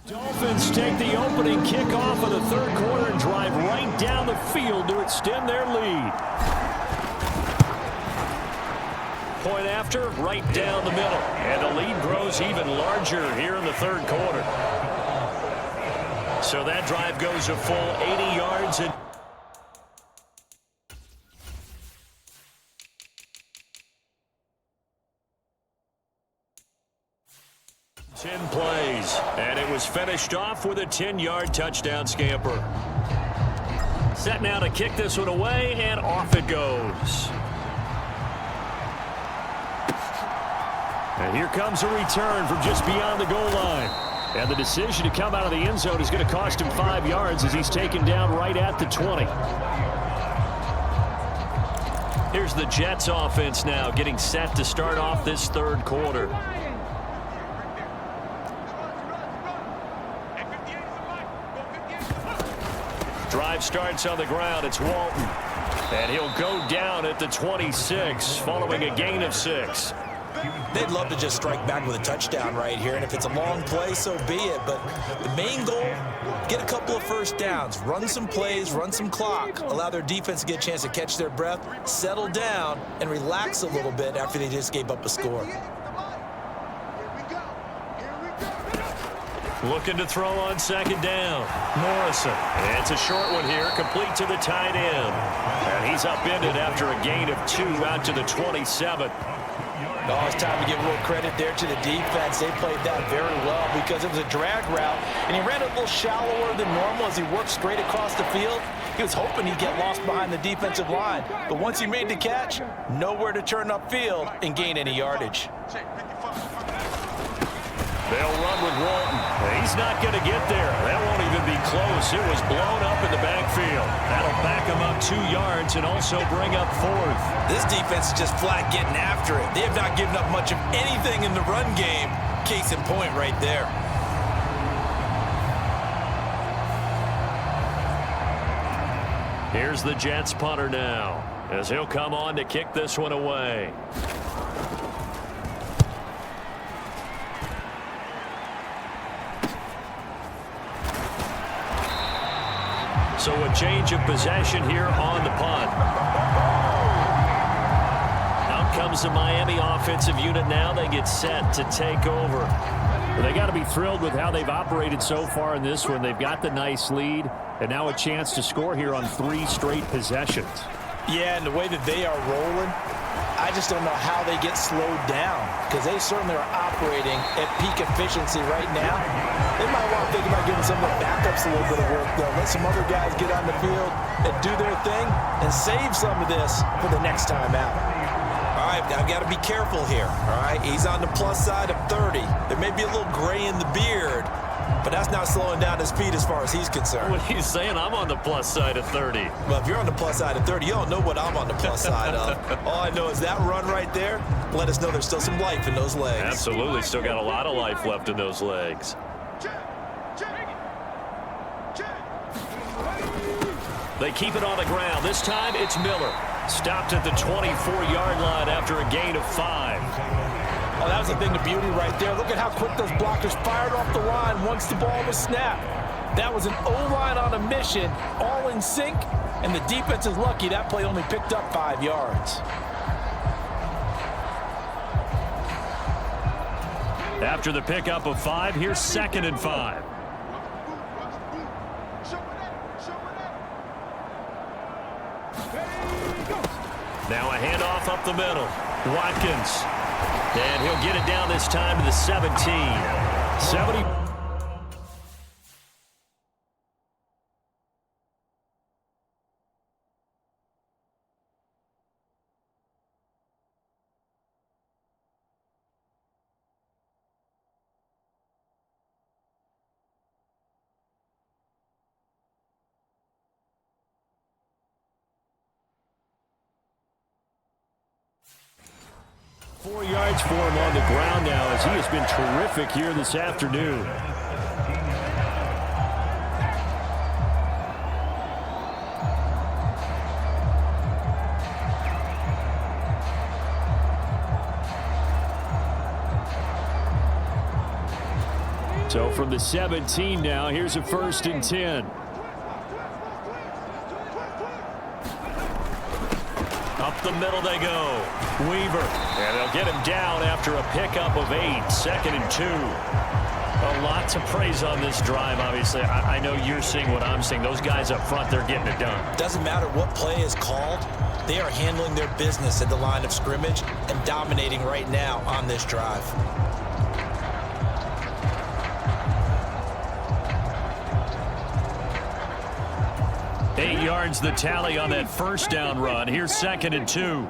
Dolphins take the opening kickoff of the 3rd quarter and drive right down the field to extend their lead. Point after, right down the middle. And the lead grows even larger here in the 3rd quarter. So that drive goes a full 80 yards and 10 plays, and it was finished off with a 10-yard touchdown scamper. Set now to kick this one away, and off it goes. And here comes a return from just beyond the goal line. And the decision to come out of the end zone is going to cost him 5 yards as he's taken down right at the 20. Here's the Jets offense now getting set to start off this 3rd quarter. Drive starts on the ground. It's Walton. And he'll go down at the 26 following a gain of 6. They'd love to just strike back with a touchdown right here, and if it's a long play, so be it. But the main goal, get a couple of first downs, run some plays, run some clock, allow their defense to get a chance to catch their breath, settle down, and relax a little bit after they just gave up a score. Looking to throw on 2nd down. Morrison. It's a short one here, complete to the tight end. And he's upended after a gain of 2 out to the 27. Oh, it's time to give a little credit there to the defense. They played that very well because it was a drag route, and he ran a little shallower than normal as he worked straight across the field. He was hoping he'd get lost behind the defensive line, but once he made the catch, nowhere to turn upfield and gain any yardage. They'll run with Walton. He's not going to get there. That won't even be close. It was blown up in the backfield. That'll back him up 2 yards and also bring up 4th. This defense is just flat getting after it. They have not given up much of anything in the run game. Case in point right there. Here's the Jets punter now as he'll come on to kick this one away. So a change of possession here on the punt. Out comes the Miami offensive unit now. They get set to take over. Well, they got to be thrilled with how they've operated so far in this one. They've got the nice lead, and now a chance to score here on 3 straight possessions. Yeah, and the way that they are rolling, I I just don't know how they get slowed down because they certainly are operating at peak efficiency right now. They might want to think about giving some of the backups a little bit of work, though. Let some other guys get on the field and do their thing and save some of this for the next time out. All right, I've got to be careful here, all right? He's on the plus side of 30. There may be a little gray in the beard, but that's not slowing down his speed as far as he's concerned. What he's saying, I'm on the plus side of 30. Well, if you're on the plus side of 30, you don't know what I'm on the plus side of. All I know is that run right there let us know there's still some life in those legs. Absolutely, still got a lot of life left in those legs. They keep it on the ground. This time it's Miller. Stopped at the 24-yard line after a gain of 5. Oh, that was a thing of beauty right there. Look at how quick those blockers fired off the line once the ball was snapped. That was an O-line on a mission, all in sync, and the defense is lucky that play only picked up 5 yards. After the pickup of 5, here's 2nd and 5. Now a handoff up the middle. Watkins. And he'll get it down this time to the 17. 70. Yards for him on the ground now as he has been terrific here this afternoon. So from the 17 now, here's a 1st and 10. Up the middle they go. Weaver. And they'll get him down after a pickup of 8. 2nd and 2. A lot to praise on this drive, obviously. I know you're seeing what I'm seeing. Those guys up front, they're getting it done. Doesn't matter what play is called. They are handling their business at the line of scrimmage and dominating right now on this drive. Eight yards the tally on that 1st down run. Here's 2nd and 2.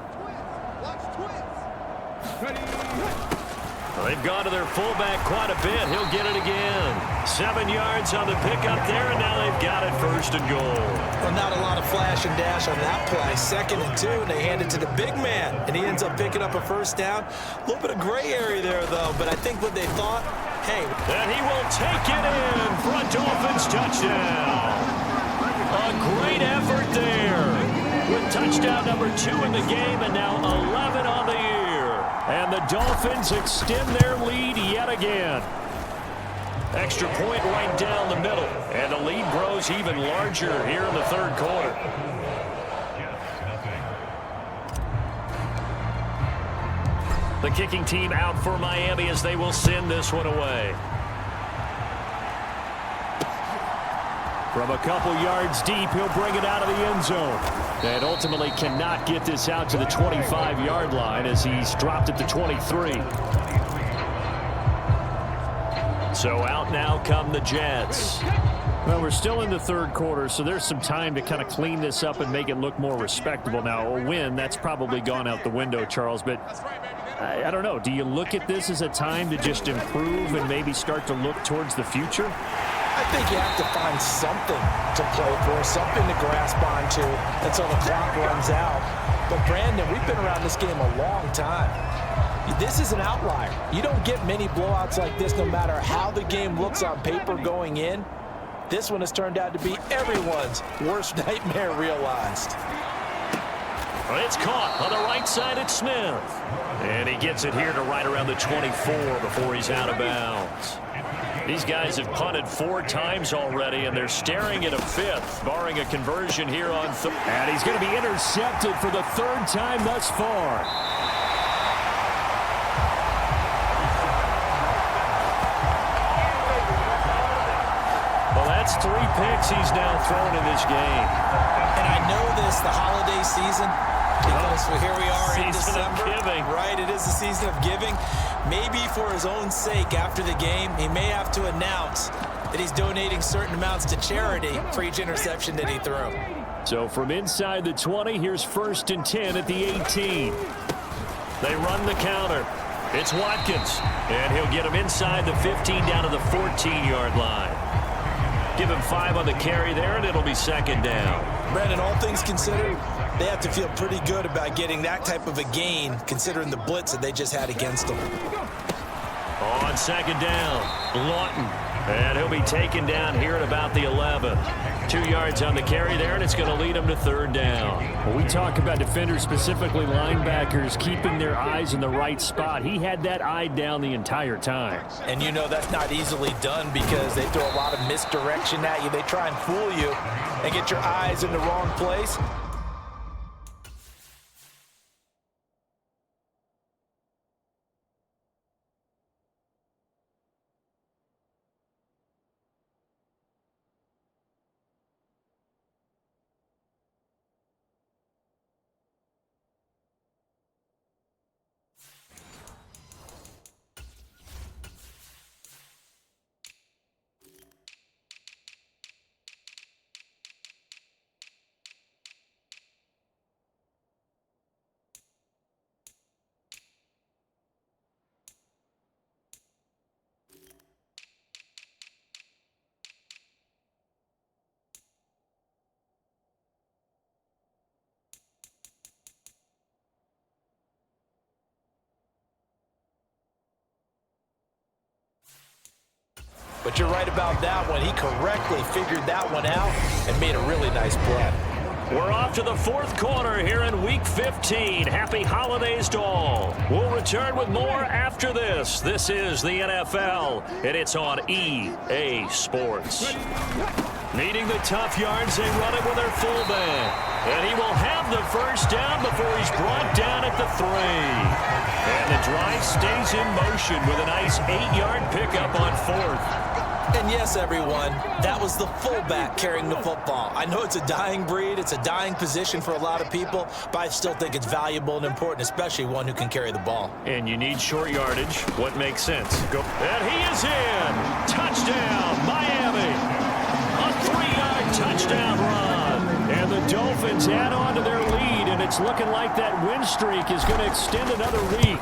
Well, they've gone to their fullback quite a bit. He'll get it again. 7 yards on the pickup there, and now they've got it 1st and goal. Well, not a lot of flash and dash on that play. 2nd and 2, and they hand it to the big man, and he ends up picking up a 1st down. A little bit of gray area there, though, but I think what they thought, hey. And he will take it in for a Dolphins touchdown. A great effort there with touchdown number 2 in the game and now 11 on the year. And the Dolphins extend their lead yet again. Extra point right down the middle. And the lead grows even larger here in the 3rd quarter. The kicking team out for Miami as they will send this one away. From a couple yards deep, he'll bring it out of the end zone. And ultimately cannot get this out to the 25-yard line as he's dropped at the 23. So out now come the Jets. Well, we're still in the 3rd quarter, so there's some time to kind of clean this up and make it look more respectable. Now, a win, that's probably gone out the window, Charles, but I don't know. Do you look at this as a time to just improve and maybe start to look towards the future? I think you have to find something to play for, something to grasp onto until the clock runs out. But, Brandon, we've been around this game a long time. This is an outlier. You don't get many blowouts like this no matter how the game looks on paper going in. This one has turned out to be everyone's worst nightmare realized. Well, it's caught on the right side at Smith. And he gets it here to right around the 24 before he's out of bounds. These guys have punted 4 times already, and they're staring at a 5th, barring a conversion here on third. And he's going to be intercepted for the 3rd time thus far. Well, that's 3 picks he's now thrown in this game. And I know this, the holiday season, Because here we are in Season of December. giving. Right, it is the season of giving. Maybe for his own sake after the game, he may have to announce that he's donating certain amounts to charity for each interception that he threw. So from inside the 20, here's 1st and 10 at the 18. They run the counter. It's Watkins, and he'll get him inside the 15 down to the 14-yard line. Give him 5 on the carry there, and it'll be 2nd down. Brandon, all things considered, they have to feel pretty good about getting that type of a gain, considering the blitz that they just had against them. On 2nd down, Lawton. And he'll be taken down here at about the 11. 2 yards on the carry there, and it's going to lead him to 3rd down. When we talk about defenders, specifically linebackers, keeping their eyes in the right spot, he had that eye down the entire time. And you know that's not easily done because they throw a lot of misdirection at you. They try and fool you and get your eyes in the wrong place. But you're right about that one. He correctly figured that one out and made a really nice play. We're off to the 4th quarter here in Week 15. Happy holidays to all. We'll return with more after this. This is the NFL, and it's on EA Sports. Needing the tough yards, they run it with their fullback. And he will have the 1st down before he's brought down at the 3. And the drive stays in motion with a nice 8-yard pickup on 4th. And yes, everyone, that was the fullback carrying the football. I know it's a dying breed, it's a dying position for a lot of people, but I still think it's valuable and important, especially one who can carry the ball. And you need short yardage. What makes sense? Go. And he is in. Touchdown, Miami. A 3-yard touchdown run. And the Dolphins add on to their lead, and it's looking like that win streak is going to extend another week.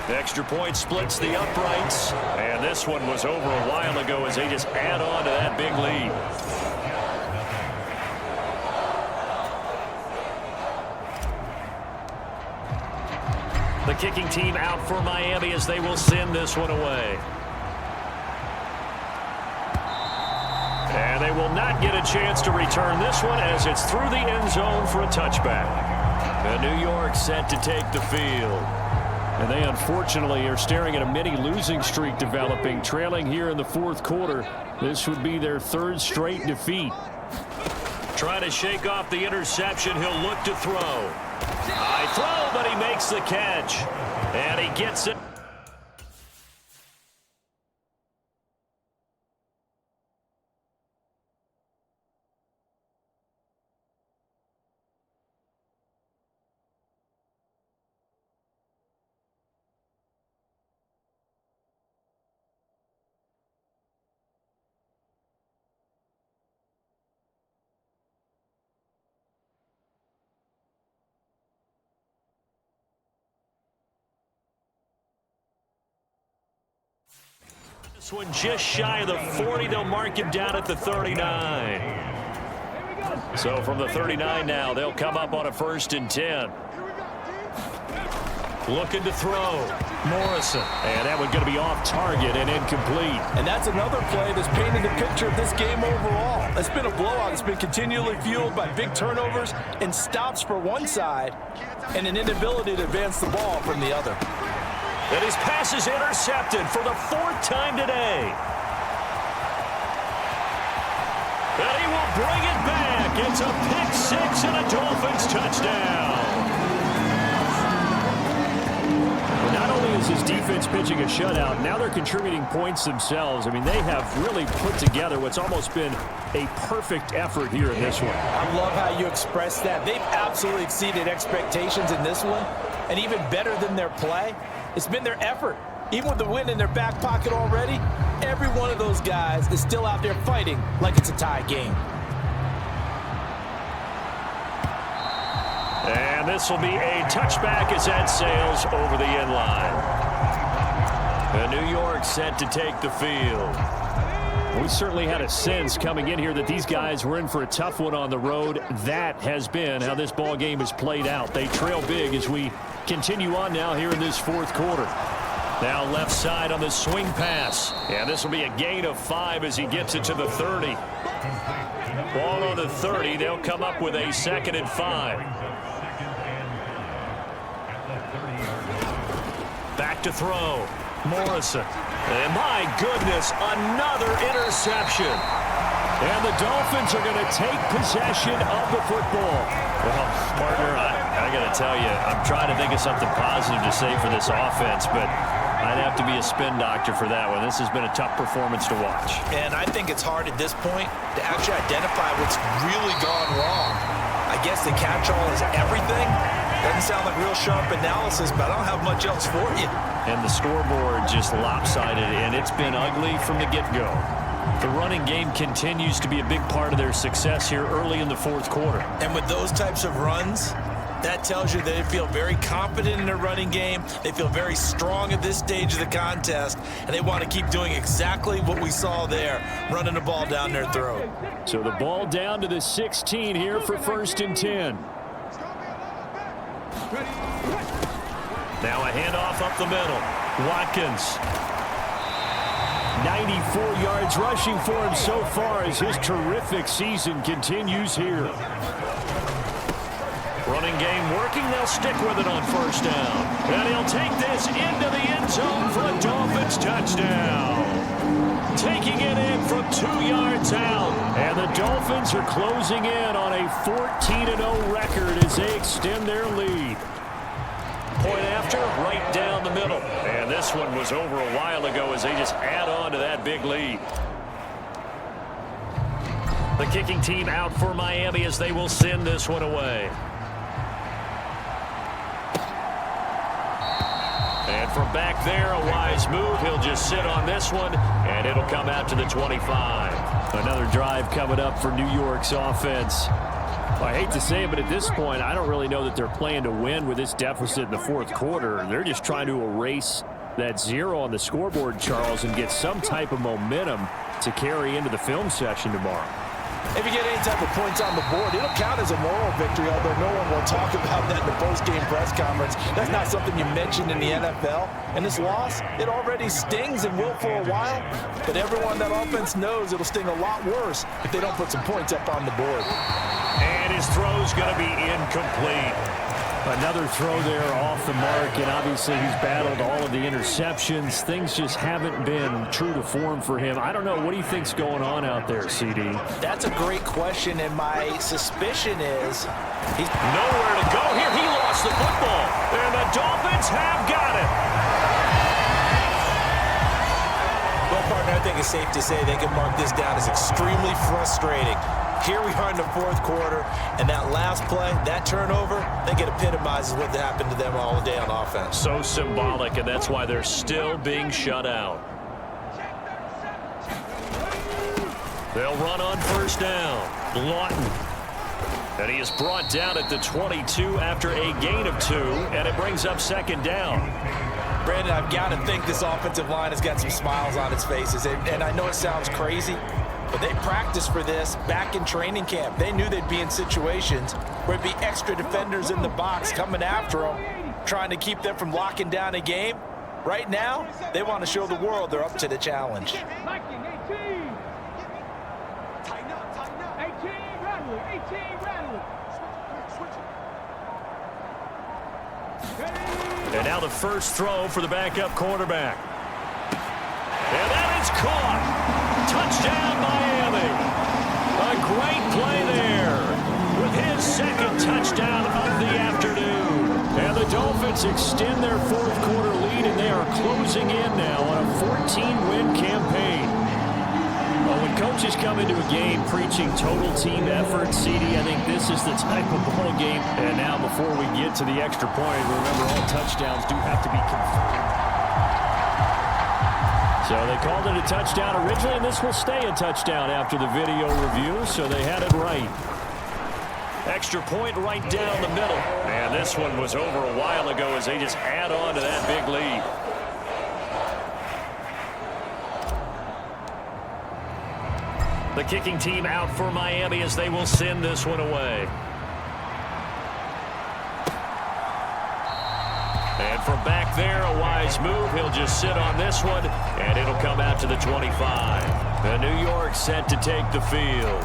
Extra point splits the uprights, and this one was over a while ago as they just add on to that big lead. The kicking team out for Miami as they will send this one away. And they will not get a chance to return this one as it's through the end zone for a touchback. And New York set to take the field. And they unfortunately are staring at a mini losing streak developing, trailing here in the 4th quarter. This would be their 3rd straight defeat. Trying to shake off the interception, he'll look to throw. High throw, but he makes the catch. And he gets it. This one just shy of the 40. They'll mark him down at the 39. So from the 39 now, they'll come up on a 1st and 10. Looking to throw. Morrison. And that one going to be off target and incomplete. And that's another play that's painted the picture of this game overall. It's been a blowout. It's been continually fueled by big turnovers and stops for one side and an inability to advance the ball from the other. And his pass is intercepted for the 4th time today. And he will bring it back. It's a pick 6 and a Dolphins touchdown. Not only is was his defense pitching a shutout. Now they're contributing points themselves. I mean, they have really put together what's almost been a perfect effort here in this one. I love how you express that. They've absolutely exceeded expectations in this one, and even better than their play, it's been their effort. Even with the win in their back pocket already, every one of those guys is still out there fighting like it's a tie game. And this will be a touchback as that sails over the end line. And New York set to take the field. We certainly had a sense coming in here that these guys were in for a tough one on the road. That has been how this ball game has played out. They trail big as we continue on now here in this fourth quarter. Now left side on the swing pass. And this will be a gain of 5 as he gets it to the 30. Ball on the 30. They'll come up with a 2nd and 5. Back to throw. Morrison. And my goodness, another interception. And the Dolphins are going to take possession of the football. Well, partner, I got to tell you, I'm trying to think of something positive to say for this offense, but I'd have to be a spin doctor for that one. This has been a tough performance to watch. And I think it's hard at this point to actually identify what's really gone wrong. I guess the catch-all is everything. Doesn't sound like real sharp analysis, but I don't have much else for you. And the scoreboard just lopsided, and it's been ugly from the get-go. The running game continues to be a big part of their success here early in the fourth quarter. And with those types of runs, that tells you that they feel very confident in their running game. They feel very strong at this stage of the contest, and they want to keep doing exactly what we saw there, running the ball down their throat. So the ball down to the 16 here for 1st and 10. Now a handoff up the middle. Watkins. 94 yards rushing for him so far as his terrific season continues here. Running game working. They'll stick with it on 1st down. And he'll take this into the end zone for a Dolphins touchdown. Taking it in from 2 yards out. And the Dolphins are closing in on a 14-0 record as they extend their lead. Point after, right down the middle. And this one was over a while ago as they just add on to that big lead. The kicking team out for Miami as they will send this one away. And from back there, a wise move. He'll just sit on this one, and it'll come out to the 25. Another drive coming up for New York's offense. Well, I hate to say it, but at this point, I don't really know that they're playing to win with this deficit in the fourth quarter. They're just trying to erase that 0 on the scoreboard, Charles, and get some type of momentum to carry into the film session tomorrow. If you get any type of points on the board, it'll count as a moral victory, although no one will talk about that in the post-game press conference. That's not something you mentioned in the NFL. And this loss, it already stings and will for a while, but everyone that offense knows it'll sting a lot worse if they don't put some points up on the board. And his throw's going to be incomplete. Another throw there off the mark, and obviously he's battled all of the interceptions. Things just haven't been true to form for him. I don't know. What do you think's going on out there, CD? That's a great question, and my suspicion is he's nowhere to go here. He lost the football, and the Dolphins have got it. Well, partner, I think it's safe to say they can mark this down as extremely frustrating. Here we are in the fourth quarter, and that last play, that turnover, I think it epitomizes what happened to them all day on offense. So symbolic, and that's why they're still being shut out. They'll run on 1st down. Lawton. And he is brought down at the 22 after a gain of 2, and it brings up 2nd down. Brandon, I've got to think this offensive line has got some smiles on its faces, and I know it sounds crazy, but they practiced for this back in training camp. They knew they'd be in situations where it'd be extra defenders in the box coming after them, trying to keep them from locking down a game. Right now, they want to show the world they're up to the challenge. 18, Rattler. And now the first throw for the backup quarterback. And that is caught. Touchdown, Miami. A great play there with his 2nd touchdown of the afternoon. And the the Dolphins extend their fourth quarter lead, and they are closing in now on a 14-win campaign. Well, when coaches come into a game preaching total team effort, CD, I think this is the type of ball game. And now before we get to the extra point, remember all touchdowns do have to be confirmed. So they called it a touchdown originally, and this will stay a touchdown after the video review, so they had it right. Extra point right down the middle. And this one was over a while ago as they just add on to that big lead. The kicking team out for Miami as they will send this one away. And from back there, a wise move. He'll just sit on this one, and it'll come out to the 25. The New York set to take the field.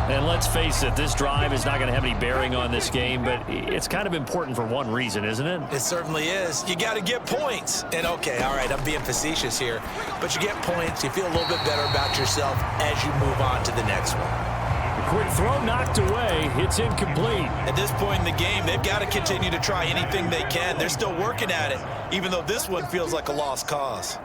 And let's face it, this drive is not going to have any bearing on this game, but it's kind of important for one reason, isn't it? It certainly is. You got to get points. And, okay, all right, I'm being facetious here, but you get points. You feel a little bit better about yourself as you move on to the next one. A quick throw knocked away. It's incomplete. At this point in the game, they've got to continue to try anything they can. They're still working at it, even though this one feels like a lost cause.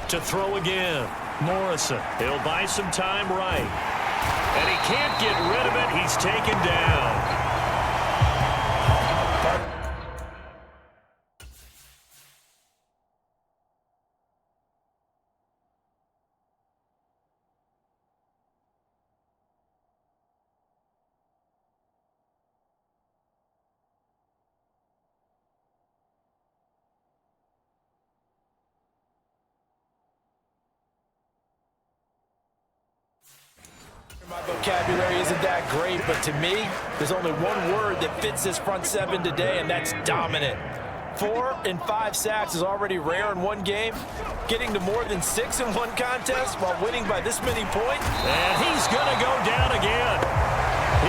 To throw again. Morrison. He'll buy some time right. And he can't get rid of it. He's taken down. My vocabulary isn't that great, but to me, there's only one word that fits this front seven today, and that's dominant. 4 and 5 sacks is already rare in one game. Getting to more than 6 in one contest while winning by this many points. And he's going to go down again.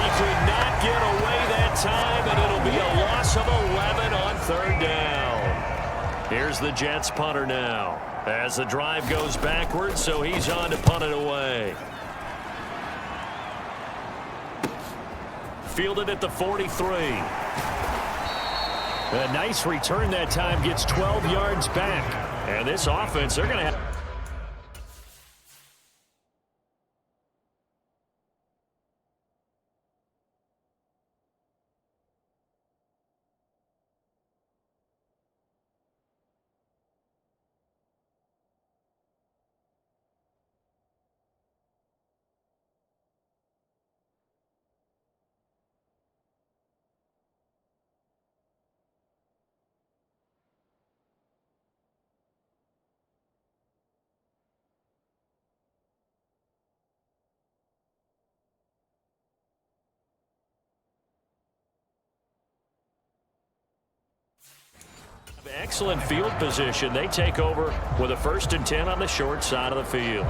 He could not get away that time, and it'll be a loss of 11 on third down. Here's the Jets punter now as the drive goes backwards, so he's on to punt it away. Fielded at the 43. A nice return that time, gets 12 yards back. And this offense, they're going to have... Excellent field position. They take over with a 1st and 10 on the short side of the field.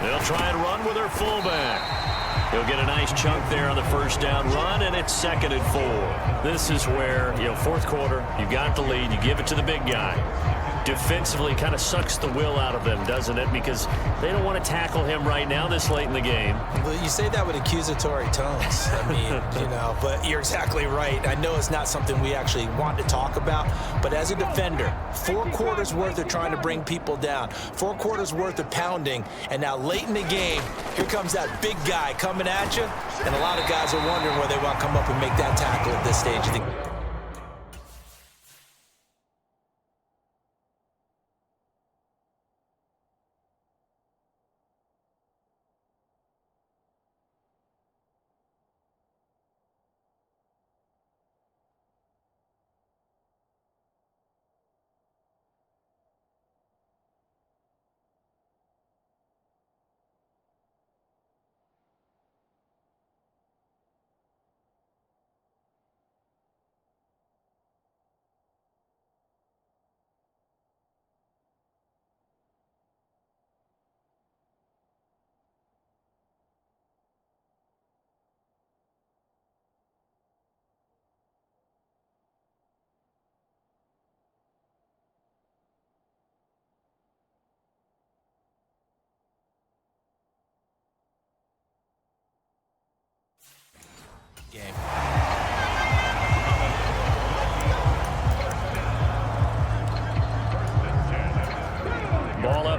They'll try and run with their fullback. He'll get a nice chunk there on the first down run, and it's 2nd and 4. This is where, fourth quarter, you got the lead, you give it to the big guy. Defensively kind of sucks the will out of them, doesn't it? Because they don't want to tackle him right now this late in the game. Well, you say that with accusatory tones. I mean, but you're exactly right. I know it's not something we actually want to talk about, but as a defender, 4 quarters worth of trying to bring people down, 4 quarters worth of pounding, and now late in the game, here comes that big guy coming at you, and a lot of guys are wondering where they want to come up and make that tackle at this stage of the game.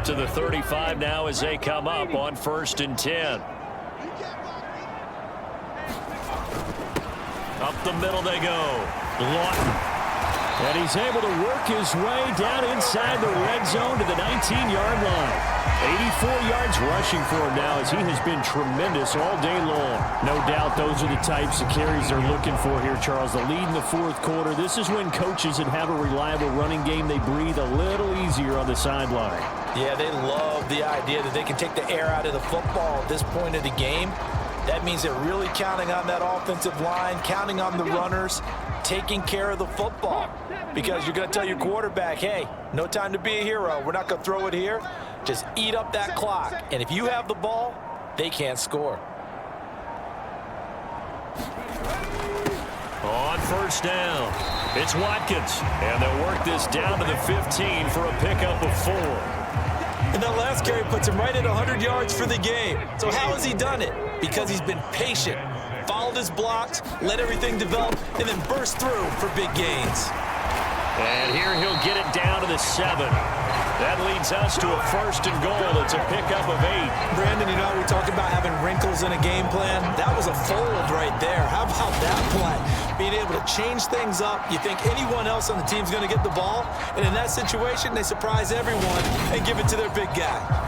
up to the 35 now as they come up on 1st and 10. Up the middle they go. Lawton. And he's able to work his way down inside the red zone to the 19-yard line. 84 yards rushing for him now as he has been tremendous all day long. No doubt those are the types of carries they're looking for here, Charles. The lead in the fourth quarter. This is when coaches that have a reliable running game, they breathe a little easier on the sideline. Yeah, they love the idea that they can take the air out of the football at this point of the game. That means they're really counting on that offensive line, counting on the runners, taking care of the football. Because you're going to tell your quarterback, hey, no time to be a hero. We're not going to throw it here. Just eat up that clock. And if you have the ball, they can't score. On 1st down, it's Watkins. And they'll work this down to the 15 for a pickup of 4. And that last carry puts him right at 100 yards for the game. So how has he done it? Because he's been patient, followed his blocks, let everything develop, and then burst through for big gains. And here he'll get it down to the 7. That leads us to a 1st and goal. It's a pickup of 8. Brandon, you know, we talked about having wrinkles in a game plan. That was a fold right there. How about that play? Being able to change things up. You think anyone else on the team's going to get the ball, and in that situation, they surprise everyone and give it to their big guy.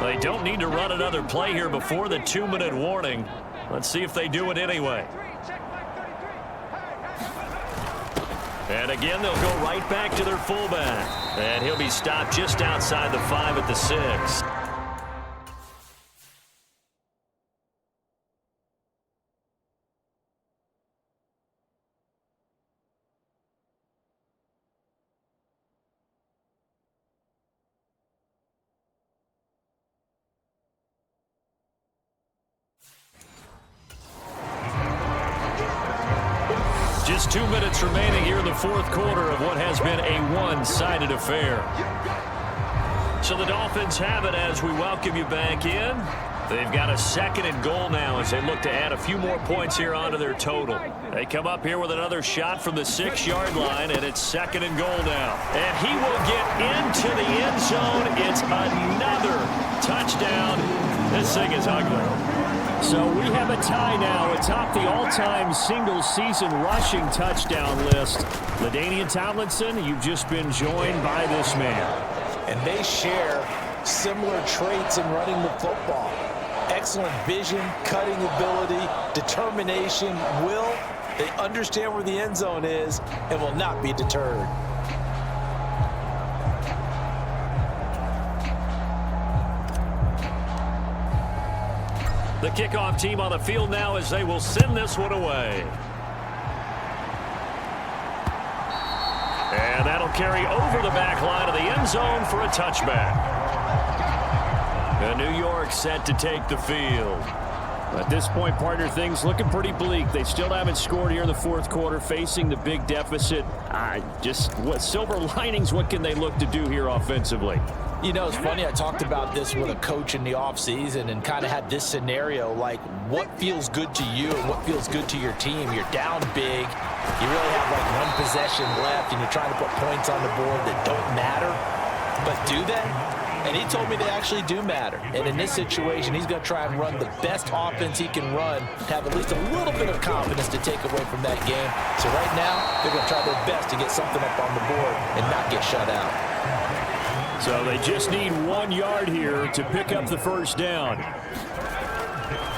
They don't need to run another play here before the 2-minute warning. Let's see if they do it anyway. And again, they'll go right back to their fullback. And he'll be stopped just outside the 5 at the 6. Just 2 minutes remaining here in the fourth quarter of what has been a one-sided affair. So the Dolphins have it as we welcome you back in. They've got a 2nd and goal now as they look to add a few more points here onto their total. They come up here with another shot from the 6-yard line, and it's 2nd and goal now. And he will get into the end zone. It's another touchdown. This thing is ugly. So we have a tie now atop the all-time single-season rushing touchdown list. LaDainian Tomlinson, you've just been joined by this man. And they share similar traits in running the football. Excellent vision, cutting ability, determination, will. They understand where the end zone is and will not be deterred. The kickoff team on the field now as they will send this one away. And that'll carry over the back line of the end zone for a touchback. And New York set to take the field. At this point, partner, things looking pretty bleak. They still haven't scored here in the fourth quarter, facing the big deficit. Just what silver linings, what can they look to do here offensively? You know, it's funny, I talked about this with a coach in the offseason and kind of had this scenario, like what feels good to you and what feels good to your team. You're down big. You really have like one possession left and you're trying to put points on the board that don't matter. But do they? And he told me they actually do matter. And in this situation, he's going to try and run the best offense he can run to have at least a little bit of confidence to take away from that game. So right now, they're going to try their best to get something up on the board and not get shut out. So they just need 1 yard here to pick up the first down.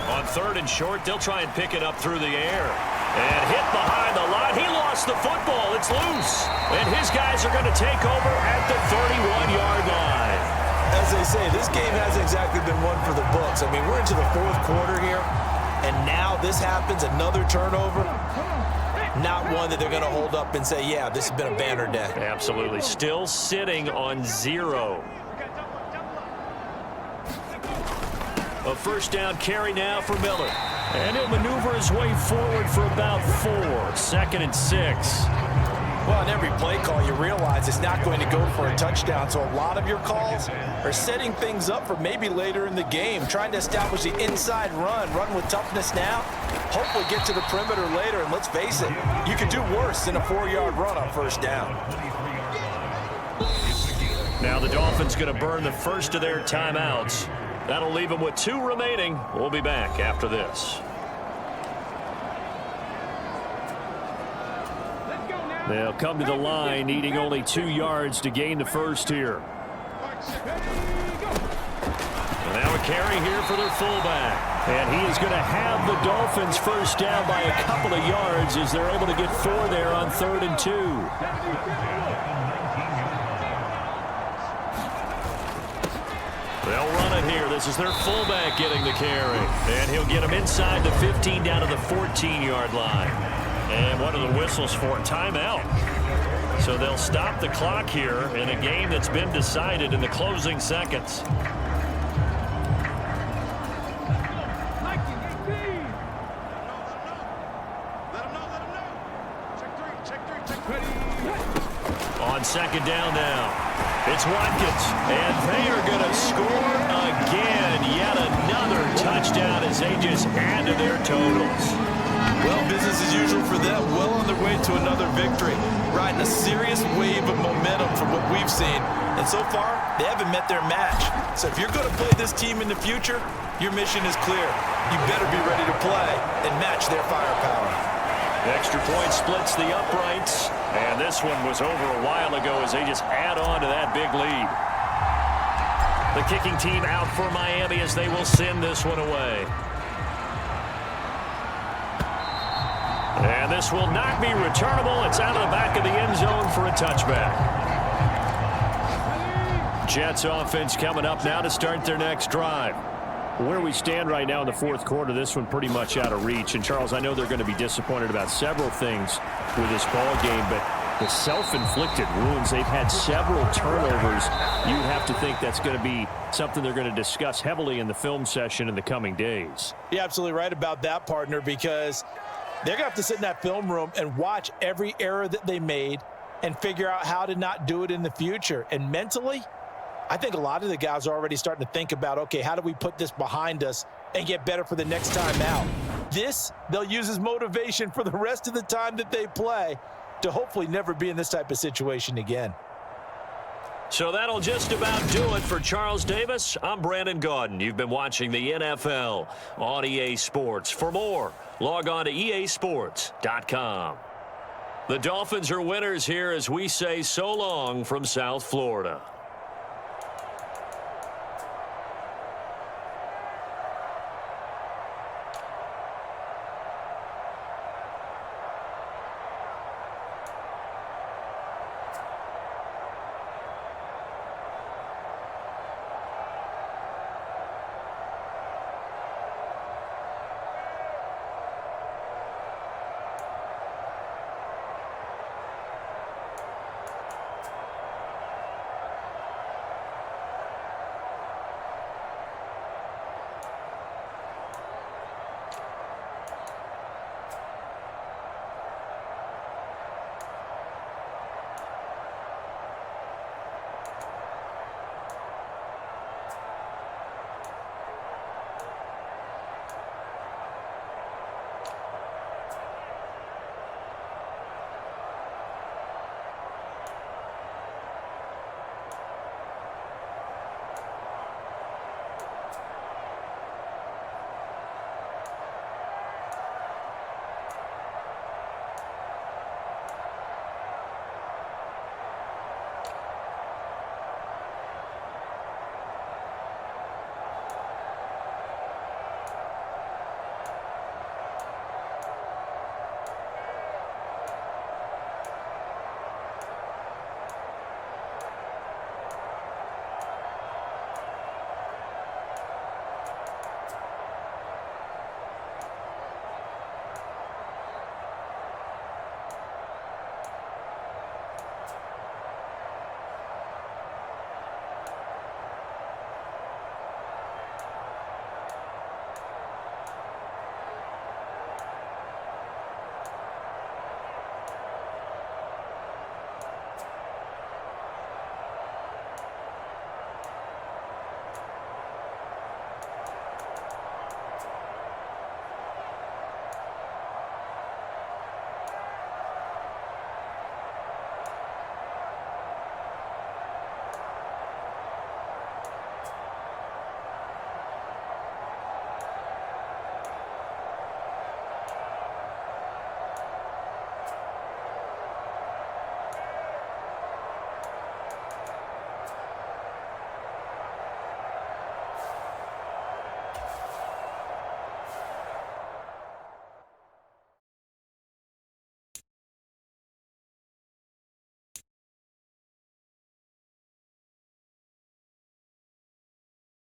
On 3rd and short, they'll try and pick it up through the air. And hit behind the line. He lost the football. It's loose. And his guys are going to take over at the 31-yard line. As they say, this game hasn't exactly been one for the books. I mean, we're into the fourth quarter here, and now this happens, another turnover. Not one that they're going to hold up and say, yeah, this has been a banner day. Absolutely. Still sitting on 0. A first down carry now for Miller. And he'll maneuver his way forward for about 4. 2nd and 6. Well, in every play call, you realize it's not going to go for a touchdown, so a lot of your calls are setting things up for maybe later in the game, trying to establish the inside run with toughness now, hopefully get to the perimeter later, and let's face it, you could do worse than a 4-yard run on first down. Now the Dolphins going to burn the first of their timeouts. That'll leave them with 2 remaining. We'll be back after this. They'll come to the line, needing only 2 yards to gain the first here. And now a carry here for their fullback. And he is going to have the Dolphins first down by a couple of yards as they're able to get 4 there on 3rd and 2. They'll run it here. This is their fullback getting the carry. And he'll get him inside the 15 down to the 14-yard line. And what are the whistles for? Timeout. So they'll stop the clock here in a game that's been decided in the closing seconds. On second down now, it's Watkins, and they are going to score again. Yet another touchdown as they just add to their totals. Well, business as usual for them, well on their way to another victory, riding a serious wave of momentum from what we've seen. And so far, they haven't met their match. So if you're going to play this team in the future, your mission is clear. You better be ready to play and match their firepower. Extra point splits the uprights, and this one was over a while ago as they just add on to that big lead. The kicking team out for Miami as they will send this one away. And this will not be returnable. It's out of the back of the end zone for a touchback. Jets offense coming up now to start their next drive. Where we stand right now in the 4th quarter, this one pretty much out of reach. And, Charles, I know they're going to be disappointed about several things with this ball game, but the self-inflicted wounds, they've had several turnovers. You have to think that's going to be something they're going to discuss heavily in the film session in the coming days. You're absolutely right about that, partner, because they're going to have to sit in that film room and watch every error that they made and figure out how to not do it in the future. And mentally, I think a lot of the guys are already starting to think about, okay, how do we put this behind us and get better for the next time out? This, they'll use as motivation for the rest of the time that they play to hopefully never be in this type of situation again. So that'll just about do it for Charles Davis. I'm Brandon Gaudin. You've been watching the NFL on EA Sports. For more, log on to easports.com. The Dolphins are winners here as we say so long from South Florida.